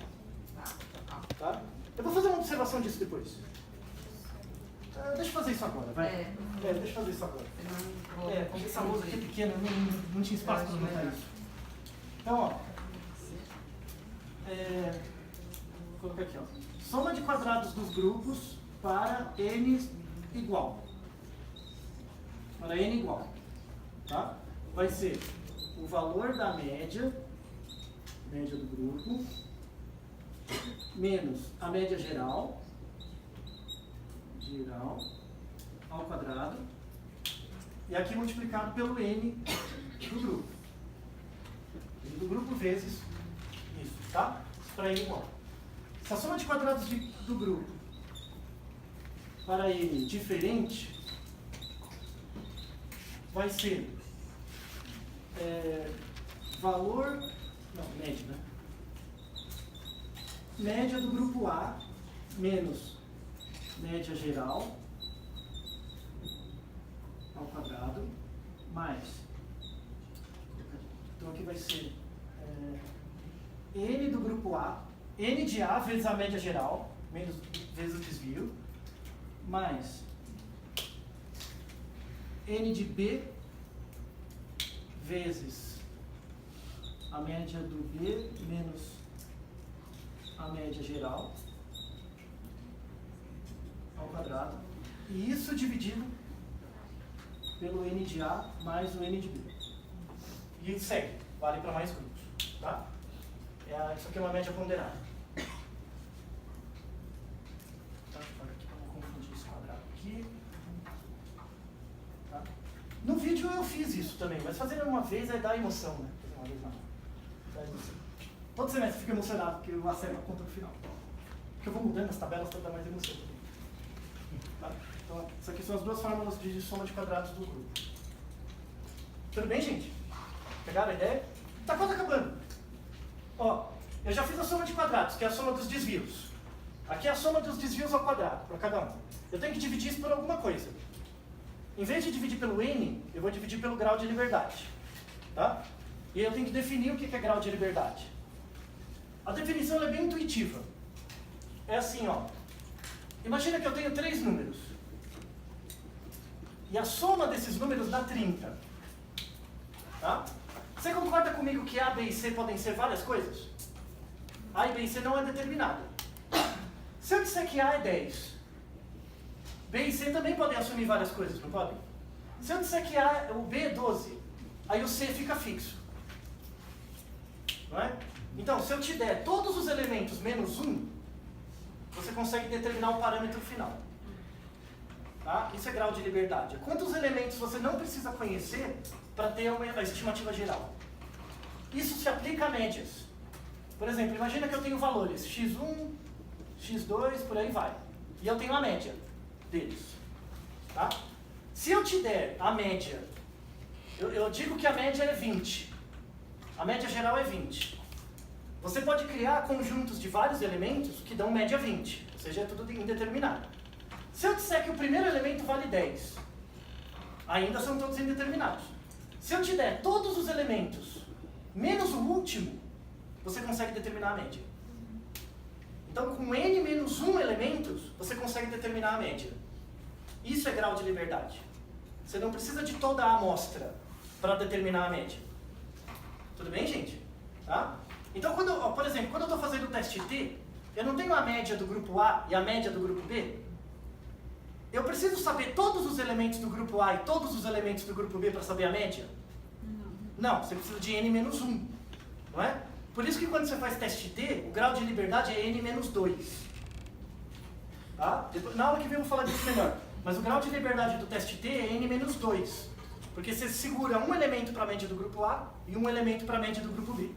Tá? Eu vou fazer uma observação disso depois. Deixa eu fazer isso agora, vai. Deixa eu fazer isso agora. Porque essa lousa aqui é pequena, não tinha espaço para botar isso. Então, ó. Vou colocar aqui, ó. Soma de quadrados dos grupos para N igual. Para N igual. Tá? Vai ser o valor da média do grupo, menos a média geral ao quadrado, e aqui multiplicado pelo N do grupo. N do grupo vezes isso, tá? Isso para N igual. Se a soma de quadrados do grupo para N diferente, vai ser média, né? Média do grupo A menos média geral ao quadrado mais, então aqui vai ser N do grupo A, N de A vezes a média geral, menos vezes o desvio, mais N de B vezes a média do B menos a média geral ao quadrado, e isso dividido pelo N de A mais o N de B. E segue, vale para mais grupos. Tá? Isso aqui é uma média ponderada. Tá? Para não confundir esse quadrado aqui. Tá? No vídeo eu fiz isso também, mas fazer uma vez é dar emoção, né? Fazer uma vez não. Dá emoção. Todo semestre fica emocionado porque eu acerto a conta no final. Porque eu vou mudando as tabelas para dar mais emoção. Tá? Então, isso aqui são as duas fórmulas de soma de quadrados do grupo. Tudo bem, gente? Pegaram a ideia? Tá quase acabando. Ó, eu já fiz a soma de quadrados, que é a soma dos desvios. Aqui é a soma dos desvios ao quadrado, para cada um. Eu tenho que dividir isso por alguma coisa. Em vez de dividir pelo N, eu vou dividir pelo grau de liberdade. Tá? E eu tenho que definir o que é grau de liberdade. A definição é bem intuitiva. É assim, ó. Imagina que eu tenho 3 números. E a soma desses números dá 30. Tá? Você concorda comigo que A, B e C podem ser várias coisas? A e B e C não é determinado. Se eu disser que A é 10, B e C também podem assumir várias coisas, não podem? Se eu disser que o B é 12, aí o C fica fixo. Não é? Então, se eu te der todos os elementos menos 1, você consegue determinar o parâmetro final. Tá? Isso é grau de liberdade. Quantos elementos você não precisa conhecer para ter a estimativa geral? Isso se aplica a médias. Por exemplo, imagina que eu tenho valores x1, x2, por aí vai. E eu tenho a média deles. Tá? Se eu te der a média, eu digo que a média é 20. A média geral é 20. Você pode criar conjuntos de vários elementos que dão média 20. Ou seja, é tudo indeterminado. Se eu disser que o primeiro elemento vale 10, ainda são todos indeterminados. Se eu te der todos os elementos, menos o último, você consegue determinar a média. Então, com n menos 1 elementos, você consegue determinar a média. Isso é grau de liberdade. Você não precisa de toda a amostra para determinar a média. Tudo bem, gente? Tá? Então, por exemplo, quando eu estou fazendo o teste T, eu não tenho a média do grupo A e a média do grupo B. Eu preciso saber todos os elementos do grupo A e todos os elementos do grupo B para saber a média? Não, você precisa de n menos 1. Não é? Por isso que quando você faz teste T, o grau de liberdade é n menos 2. Tá? Na aula que vem eu vou falar disso melhor. Mas o grau de liberdade do teste T é n menos 2. Porque você segura um elemento para a média do grupo A e um elemento para a média do grupo B.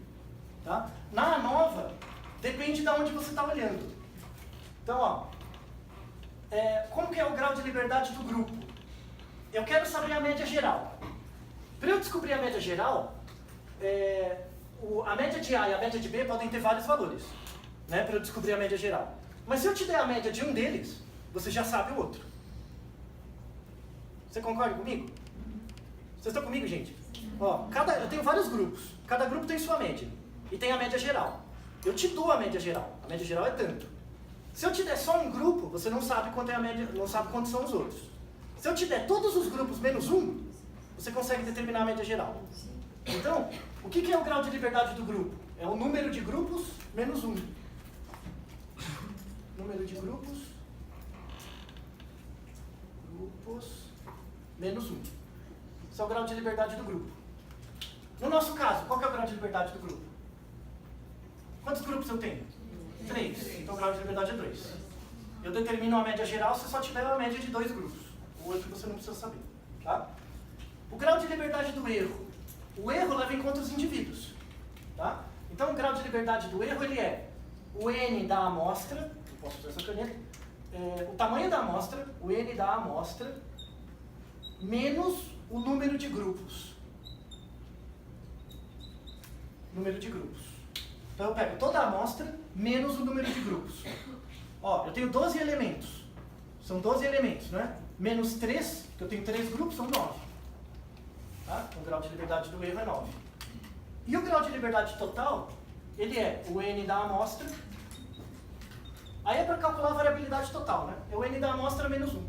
Tá? Na ANOVA, depende de onde você está olhando. Então, ó, como que é o grau de liberdade do grupo? Eu quero saber a média geral. Para eu descobrir a média geral, a média de A e a média de B podem ter vários valores, né, para eu descobrir a média geral. Mas se eu te der a média de um deles, você já sabe o outro. Você concorda comigo? Vocês estão comigo, gente? Ó, eu tenho vários grupos. Cada grupo tem sua média. E tem a média geral. Eu te dou a média geral. A média geral é tanto. Se eu te der só um grupo, você não sabe quanto é a média, não sabe quantos são os outros. Se eu te der todos os grupos menos um, você consegue determinar a média geral. Então, o que é o grau de liberdade do grupo? É o número de grupos menos 1. Número de grupos menos 1. Esse é o grau de liberdade do grupo. No nosso caso, qual que é o grau de liberdade do grupo? Quantos grupos eu tenho? 3. Então o grau de liberdade é 2. Eu determino a média geral se só tiver a média de 2 grupos. O outro você não precisa saber. Tá? O grau de liberdade do erro. O erro leva em conta os indivíduos. Tá? Então o grau de liberdade do erro ele é o n da amostra, eu posso usar essa caneta, o tamanho da amostra, o n da amostra, menos o número de grupos. Número de grupos. Então eu pego toda a amostra menos o número de grupos. Ó, eu tenho 12 elementos. São 12 elementos, né? Menos 3, que eu tenho 3 grupos, são 9. Tá? O grau de liberdade do erro é 9. E o grau de liberdade total, ele é o n da amostra. Aí é para calcular a variabilidade total, né? É o n da amostra menos 1.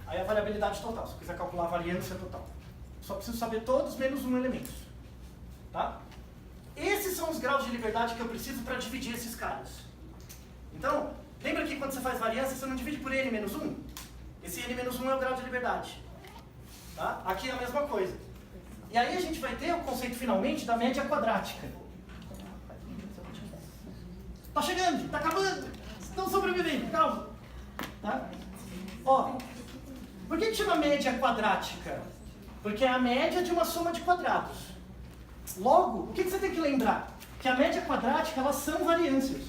Aí é a variabilidade total, se eu quiser calcular a variância total. Só preciso saber todos menos um elemento. Tá? Esses são os graus de liberdade que eu preciso para dividir esses caras. Então, lembra que quando você faz variância, você não divide por n menos 1? Esse n menos 1 é o grau de liberdade. Tá? Aqui é a mesma coisa. E aí a gente vai ter o conceito, finalmente, da média quadrática. Tá chegando, tá acabando. Estão sobrevivendo, calma. Tá? Ó, por que chama média quadrática? Porque é a média de uma soma de quadrados. Logo, o que você tem que lembrar? Que a média quadrática, elas são variâncias.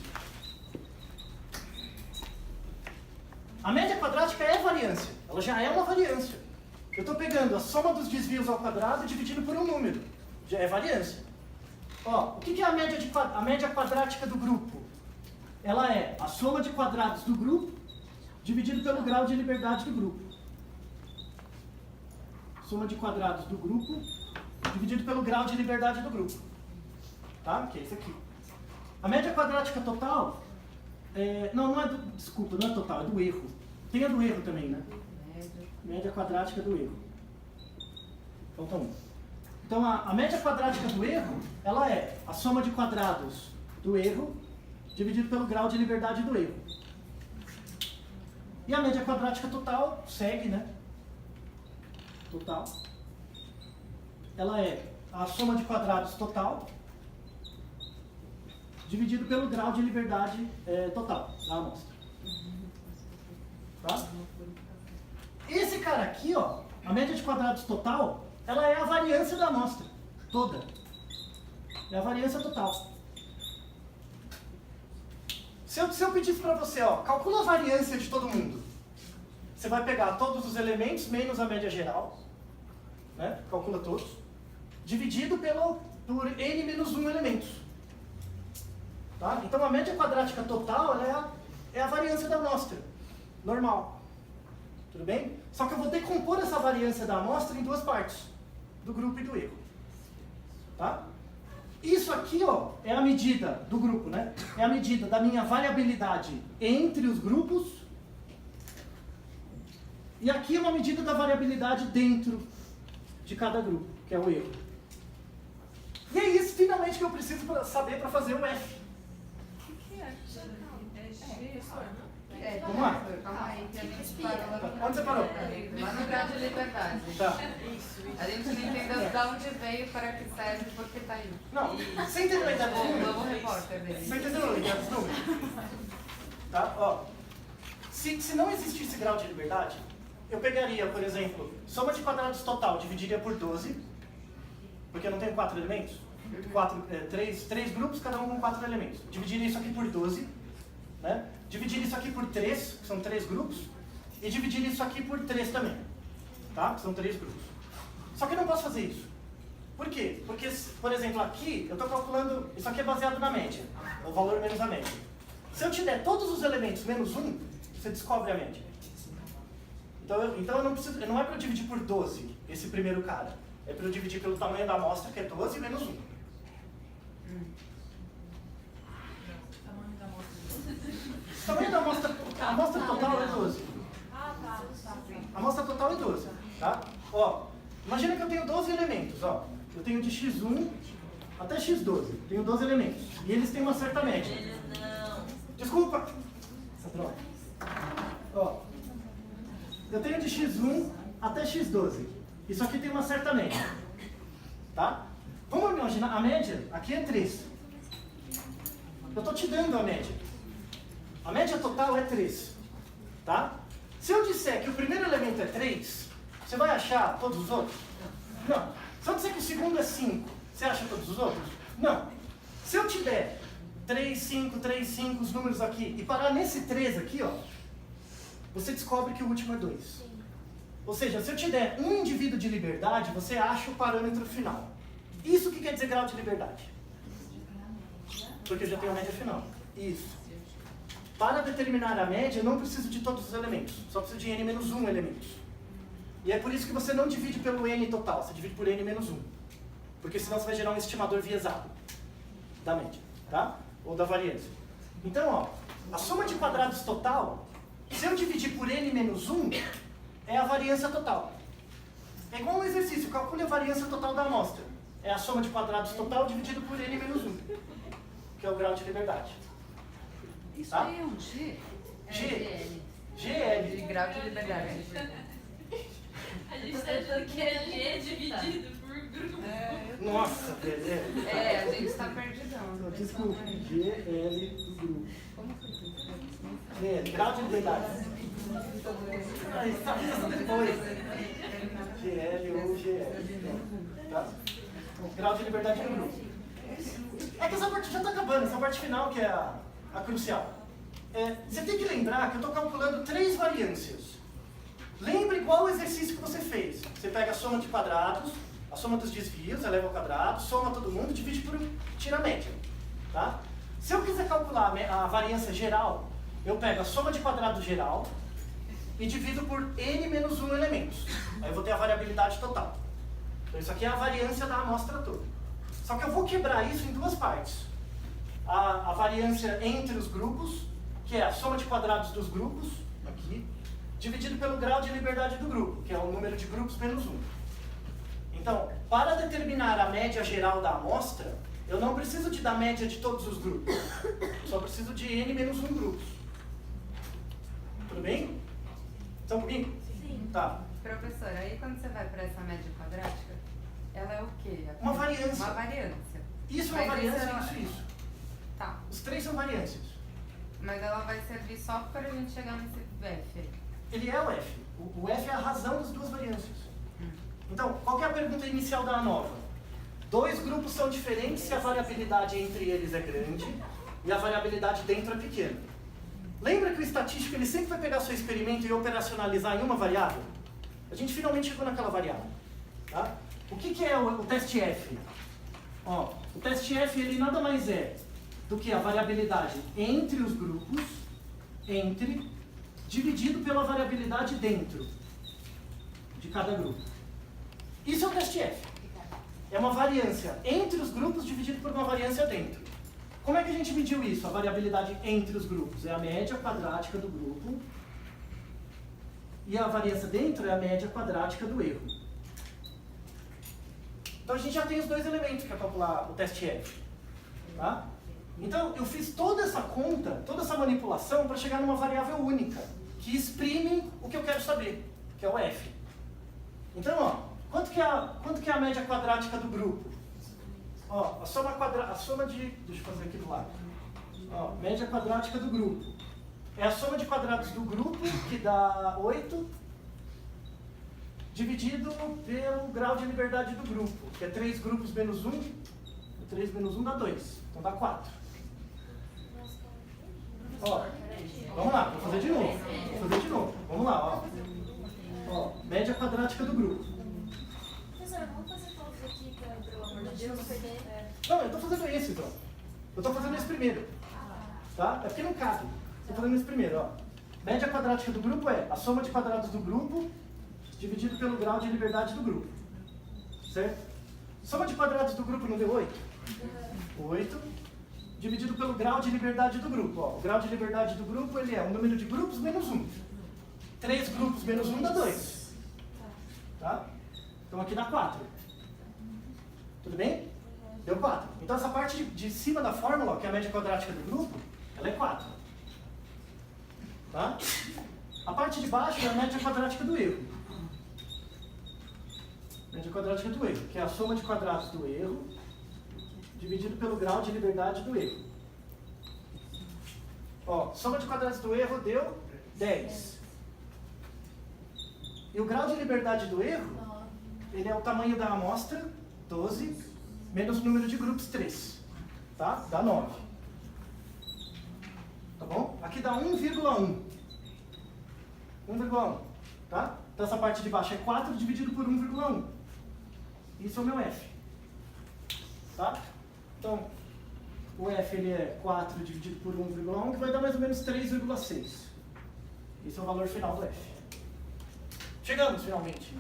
A média quadrática é variância. Ela já é uma variância. Eu estou pegando a soma dos desvios ao quadrado e dividindo por um número. Já é variância. Ó, o que é a média quadrática do grupo? Ela é a soma de quadrados do grupo dividido pelo grau de liberdade do grupo. Soma de quadrados do grupo dividido pelo grau de liberdade do grupo. Tá? Que é isso aqui. A média quadrática total, não é do, desculpa, não é total, é do erro. Tem a do erro também, né? Média quadrática do erro. Falta um. Então a média quadrática do erro, ela é a soma de quadrados do erro dividido pelo grau de liberdade do erro. E a média quadrática total segue, né? Total. Ela é a soma de quadrados total dividido pelo grau de liberdade total da amostra. Tá? Esse cara aqui, ó, a média de quadrados total, ela é a variância da amostra toda. É a variância total. Se eu pedisse para você, ó, calcula a variância de todo mundo. Você vai pegar todos os elementos menos a média geral, né? Calcula todos, dividido por n menos 1 elementos. Tá? Então a média quadrática total ela é a variância da amostra, normal. Tudo bem? Só que eu vou decompor essa variância da amostra em duas partes, do grupo e do erro. Tá? Isso aqui, ó, é a medida do grupo, né? É a medida da minha variabilidade entre os grupos. E aqui é uma medida da variabilidade dentro de cada grupo, que é o erro. E é isso, finalmente, que eu preciso saber para fazer o F. O que é? Vamos lá. Calma aí, que a gente parou lá. Onde você parou? Lá no grau de liberdade. Tá. A gente não entendeu de onde veio, para que serve e por que tá aí. Não, você entendeu a ideia dos O números? novo repórter dele. Você entendeu a ideia dos números? Tá? Ó, se não existisse grau de liberdade, eu pegaria, por exemplo, soma de quadrados total, dividiria por 12, porque eu não tenho 4 elementos. 3 grupos, cada um com 4 elementos. Dividiria isso aqui por 12, né? Dividiria isso aqui por 3, que são 3 grupos, e dividiria isso aqui por 3 também, tá? Que são 3 grupos. Só que eu não posso fazer isso. Por quê? Porque, por exemplo, aqui eu estou calculando, isso aqui é baseado na média, o valor menos a média. Se eu te der todos os elementos menos 1, você descobre a média. Então eu não preciso, não é para eu dividir por 12, esse primeiro cara. É para eu dividir pelo tamanho da amostra, que é 12 menos 1. O tamanho da amostra, a amostra total é 12. A amostra total é 12, tá? Ó, imagina que eu tenho 12 elementos, ó. Eu tenho de x1 até x12. Tenho 12 elementos. E eles têm uma certa média. Não. Desculpa! Essa droga. Ó, eu tenho de x1 até x12. Isso aqui tem uma certa média. Tá? Vamos imaginar, a média aqui é 3. Eu estou te dando a média. A média total é 3. Tá? Se eu disser que o primeiro elemento é 3, você vai achar todos os outros? Não. Se eu disser que o segundo é 5, você acha todos os outros? Não. Se eu te der 3, 5, os números aqui, e parar nesse 3 aqui, ó, você descobre que o último é 2. Ou seja, se eu te der um indivíduo de liberdade, você acha o parâmetro final. Isso que quer dizer grau de liberdade. Porque eu já tenho a média final. Isso. Para determinar a média, eu não preciso de todos os elementos. Só preciso de n menos 1 elementos. E é por isso que você não divide pelo n total, você divide por n menos 1. Porque senão você vai gerar um estimador viesado da média, tá? Ou da variância. Então, ó, a soma de quadrados total, se eu dividir por n menos 1, é a variância total. É igual um exercício, calcule a variância total da amostra. É a soma de quadrados total dividido por n menos 1, que é o grau de liberdade. Isso Tá? aí é um G? G. De GL. grau de liberdade. A gente tá achando que é G dividido por grupo. Nossa, velho. É, a gente está perdidão. Desculpa, GL do grupo. Como foi isso? GL, grau de liberdade. Aí, sabe isso depois. GL ou GL. Tá? Grau de liberdade do grupo. É que essa parte já está acabando, essa parte final que é a crucial. Você tem que lembrar que eu estou calculando 3 variâncias. Lembre qual o exercício que você fez. Você pega a soma de quadrados, a soma dos desvios, eleva ao quadrado, soma todo mundo, divide por tira a média. Tá? Se eu quiser calcular a variância geral, eu pego a soma de quadrados geral e divido por n menos 1 elementos. Aí eu vou ter a variabilidade total. Então isso aqui é a variância da amostra toda. Só que eu vou quebrar isso em duas partes. a variância entre os grupos, que é a soma de quadrados dos grupos, aqui, dividido pelo grau de liberdade do grupo, que é o número de grupos menos 1. Então, para determinar a média geral da amostra, eu não preciso da média de todos os grupos. Só preciso de n menos 1 grupos. Tudo bem? Estão comigo? Sim. Tá. Professora, aí quando você vai para essa média quadrática, ela é o quê? Uma variância. Uma variância. Isso é uma Mas variância, isso. Tá. Os três são variâncias. Mas ela vai servir só para a gente chegar nesse F aí. Ele é o F. O F é a razão das duas variâncias. Então, qual que é a pergunta inicial da ANOVA? Dois grupos são diferentes se a variabilidade entre eles é grande e a variabilidade dentro é pequena. Lembra que o estatístico ele sempre vai pegar seu experimento e operacionalizar em uma variável? A gente finalmente chegou naquela variável. Tá? O que é o teste F? Ó, o teste F ele nada mais é do que a variabilidade entre os grupos, dividido pela variabilidade dentro de cada grupo. Isso é o teste F. É uma variância entre os grupos dividido por uma variância dentro. Como é que a gente mediu isso? A variabilidade entre os grupos é a média quadrática do grupo e a variância dentro é a média quadrática do erro. Então a gente já tem os dois elementos para calcular o teste F. Tá? Então eu fiz toda essa conta, toda essa manipulação para chegar numa variável única, que exprime o que eu quero saber, que é o F. Então, ó, quanto que é a média quadrática do grupo? Ó, a soma de... Deixa eu fazer aqui do lado. Ó, média quadrática do grupo. É a soma de quadrados do grupo, que dá 8, dividido pelo grau de liberdade do grupo, que é 3 grupos menos 1. 3 menos 1 dá 2, então dá 4. Ó, vamos lá, vou fazer de novo. Vamos lá, ó, média quadrática do grupo. Professora, vamos fazer todos aqui para o amor de Deus não perder. Não, eu estou fazendo esse, então. Eu estou fazendo esse primeiro. Tá? É porque não cabe. Estou fazendo esse primeiro, ó. Média quadrática do grupo é a soma de quadrados do grupo dividido pelo grau de liberdade do grupo. Certo? Soma de quadrados do grupo não deu 8? 8 dividido pelo grau de liberdade do grupo. Ó, o grau de liberdade do grupo ele é o número de grupos menos 1. 3 grupos menos 1 dá 2. Tá? Então aqui dá 4. Tudo bem? Deu 4. Então essa parte de cima da fórmula, que é a média quadrática do grupo, ela é 4. Tá? A parte de baixo é a média quadrática do erro. Média quadrática do erro, que é a soma de quadrados do erro dividido pelo grau de liberdade do erro. Ó, soma de quadrados do erro deu 10. E o grau de liberdade do erro, ele é o tamanho da amostra, 12, menos o número de grupos, 3. Tá? Dá 9. Tá bom? Aqui dá 1,1. 1,1. Tá? Então essa parte de baixo é 4 dividido por 1,1. Isso é o meu F. Tá? Então, o F ele é 4 dividido por 1,1, que vai dar mais ou menos 3,6. Esse é o valor final do F. Chegamos, finalmente.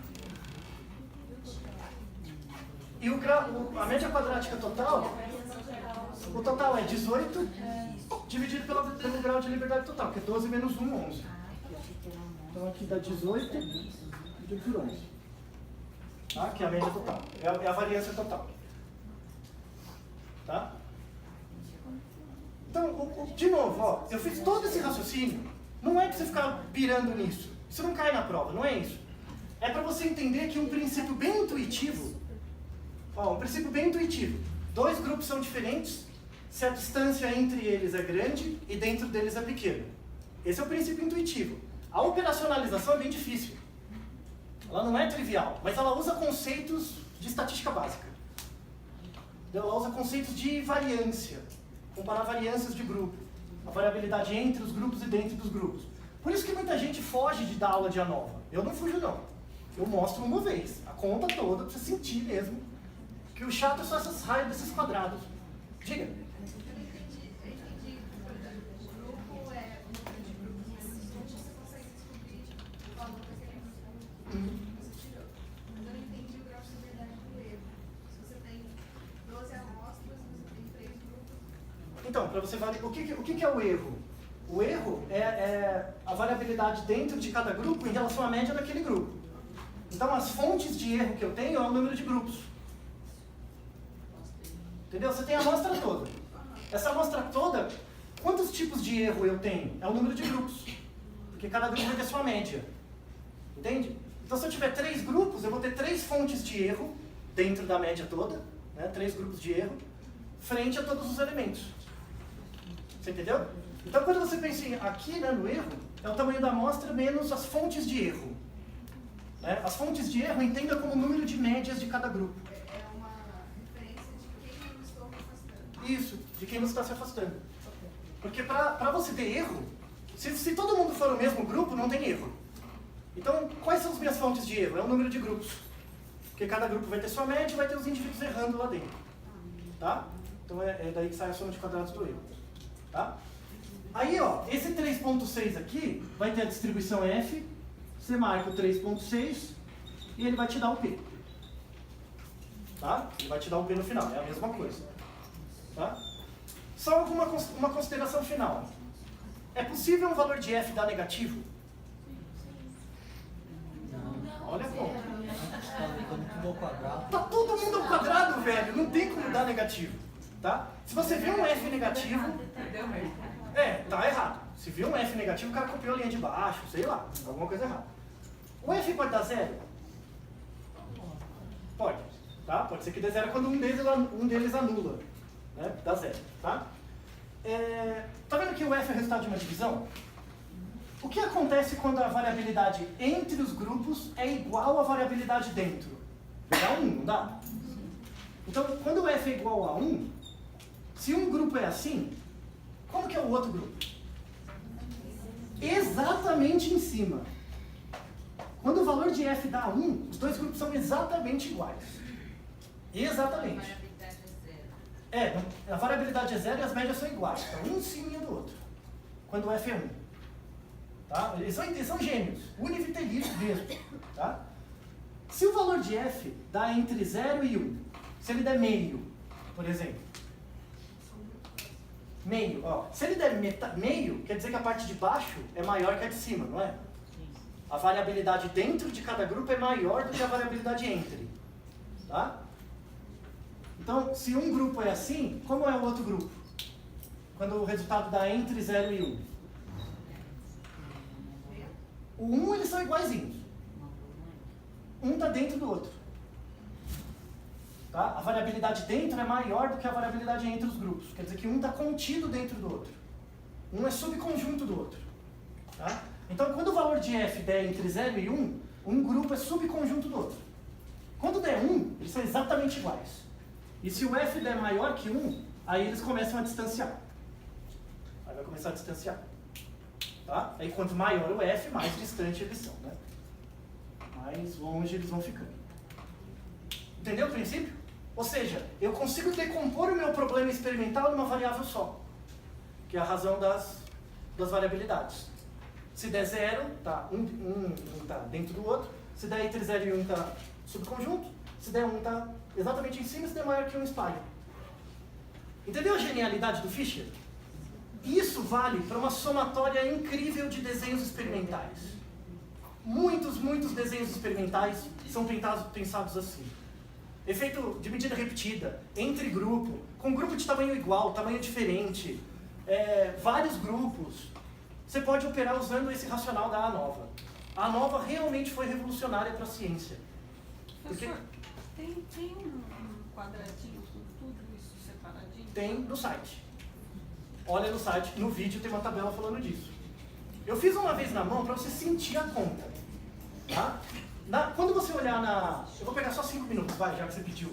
E a média quadrática total, o total é 18 dividido pelo grau de liberdade total, que é 12 menos 1, 11. Então aqui dá 18 dividido por 11. Tá? Que é a média total, é a variância total. Tá? Então, de novo, ó, eu fiz todo esse raciocínio, não é para você ficar pirando nisso. Isso não cai na prova, não é isso. É para você entender que um princípio bem intuitivo, ó, um princípio bem intuitivo. Dois grupos são diferentes se a distância entre eles é grande e dentro deles é pequena. Esse é o princípio intuitivo. A operacionalização é bem difícil. Ela não é trivial, mas ela usa conceitos de estatística básica. Ela usa conceitos de variância, comparar variâncias de grupo, a variabilidade entre os grupos e dentro dos grupos. Por isso que muita gente foge de dar aula de ANOVA. Eu não fujo, não. Eu mostro uma vez, a conta toda, para você sentir mesmo que o chato é só essas raias desses quadrados. Diga. Então, para você validar, o que é o erro? O erro é a variabilidade dentro de cada grupo em relação à média daquele grupo. Então, as fontes de erro que eu tenho é o número de grupos. Entendeu? Você tem a amostra toda. Essa amostra toda, quantos tipos de erro eu tenho? É o número de grupos. Porque cada grupo vai ter sua média. Entende? Então, se eu tiver 3 grupos, eu vou ter 3 fontes de erro dentro da média toda, né? 3 grupos de erro, frente a todos os elementos. Você entendeu? Então, quando você pensa aqui, né, no erro, é o tamanho da amostra menos as fontes de erro. Né? As fontes de erro entenda como o número de médias de cada grupo. É uma referência de quem eu estou me afastando. Isso, de quem você está se afastando. Porque para você ter erro, se todo mundo for o mesmo grupo, não tem erro. Então, quais são as minhas fontes de erro? É o número de grupos. Porque cada grupo vai ter sua média e vai ter os indivíduos errando lá dentro. Tá? Então é daí que sai a soma de quadrados do erro. Tá? Aí, ó, esse 3.6 aqui vai ter a distribuição F, você marca o 3.6 e ele vai te dar o P. Tá? Ele vai te dar o P no final, é a mesma coisa. Tá? Só uma consideração final. É possível um valor de F dar negativo? Olha como. Tá ficando tudo ao quadrado. Tá todo mundo ao quadrado, velho. Não tem como dar negativo. Tá? Se você vê um F negativo... Deu mesmo. tá errado. Se viu um F negativo, o cara copiou a linha de baixo, sei lá, alguma coisa errada. O F pode dar 0? Pode. Tá? Pode ser que dê 0 quando um deles anula. Né? Dá 0. Tá? Tá vendo que o F é o resultado de uma divisão? O que acontece quando a variabilidade entre os grupos é igual à variabilidade dentro? Dá 1, não dá? Então, quando o F é igual a 1, se um grupo é assim, como que é o outro grupo? Exatamente em cima. Quando o valor de F dá 1, os dois grupos são exatamente iguais. Exatamente. A variabilidade é 0 e as médias são iguais. Então, um em cima do outro. Quando o F é 1. Tá? Eles são gêmeos, univitelinos mesmo. Tá? Se o valor de F dá entre 0 e 1, se ele der meio, por exemplo, meio, ó, se ele der meio, quer dizer que a parte de baixo é maior que a de cima, não é? A variabilidade dentro de cada grupo é maior do que a variabilidade entre. Tá? Então, se um grupo é assim, como é o outro grupo? Quando o resultado dá entre 0 e 1. O 1, eles são iguaizinhos. Um está dentro do outro. Tá? A variabilidade dentro é maior do que a variabilidade entre os grupos. Quer dizer que um está contido dentro do outro. Um é subconjunto do outro. Tá? Então, quando o valor de F der entre 0 e 1, um grupo é subconjunto do outro. Quando der 1, eles são exatamente iguais. E se o F der maior que 1, aí eles começam a distanciar. Aí vai começar a distanciar. Tá? Aí quanto maior o F, mais distante eles são. Né? Mais longe eles vão ficando. Entendeu o princípio? Ou seja, eu consigo decompor o meu problema experimental numa variável só. Que é a razão das variabilidades. Se der 0, tá, um tá dentro do outro. Se der entre 0 e 1, tá subconjunto. Se der 1, tá exatamente em cima. Se der maior que 1, espalha. Entendeu a genialidade do Fischer? Isso vale para uma somatória incrível de desenhos experimentais. Muitos desenhos experimentais são pensados assim. Efeito de medida repetida, entre grupo, com grupo de tamanho igual, tamanho diferente, vários grupos. Você pode operar usando esse racional da ANOVA. A ANOVA realmente foi revolucionária para a ciência. Professor, tem um quadradinho com tudo isso separadinho? Tem no site. Olha no site, no vídeo tem uma tabela falando disso. Eu fiz uma vez na mão para você sentir a conta. Tá? Quando você olhar na... Eu vou pegar só 5 minutos, vai, já que você pediu.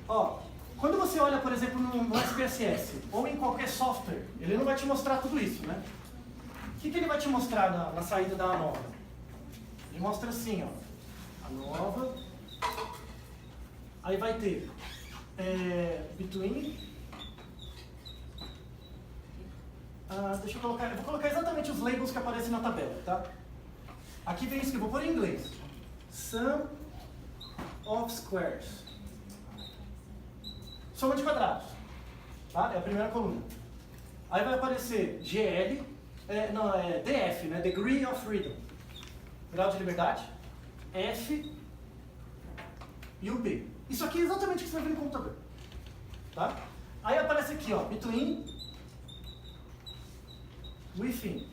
Ó, quando você olha, por exemplo, no SPSS, ou em qualquer software, ele não vai te mostrar tudo isso, né? O que ele vai te mostrar na saída da ANOVA? Ele mostra assim, ó. ANOVA. Aí vai ter between... deixa eu colocar... Eu vou colocar exatamente os labels que aparecem na tabela, tá? Aqui vem isso que eu vou pôr em inglês. Sum of squares. Soma de quadrados. Tá? É a primeira coluna. Aí vai aparecer GL, DF, né? Degree of Freedom. Grau de liberdade. F e o B. Isso aqui é exatamente o que você vai ver no computador. Tá? Aí aparece aqui, ó, between, within.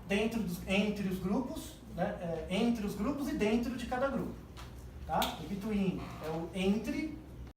Entre os grupos, né? Entre os grupos e dentro de cada grupo. Tá? O between é o entre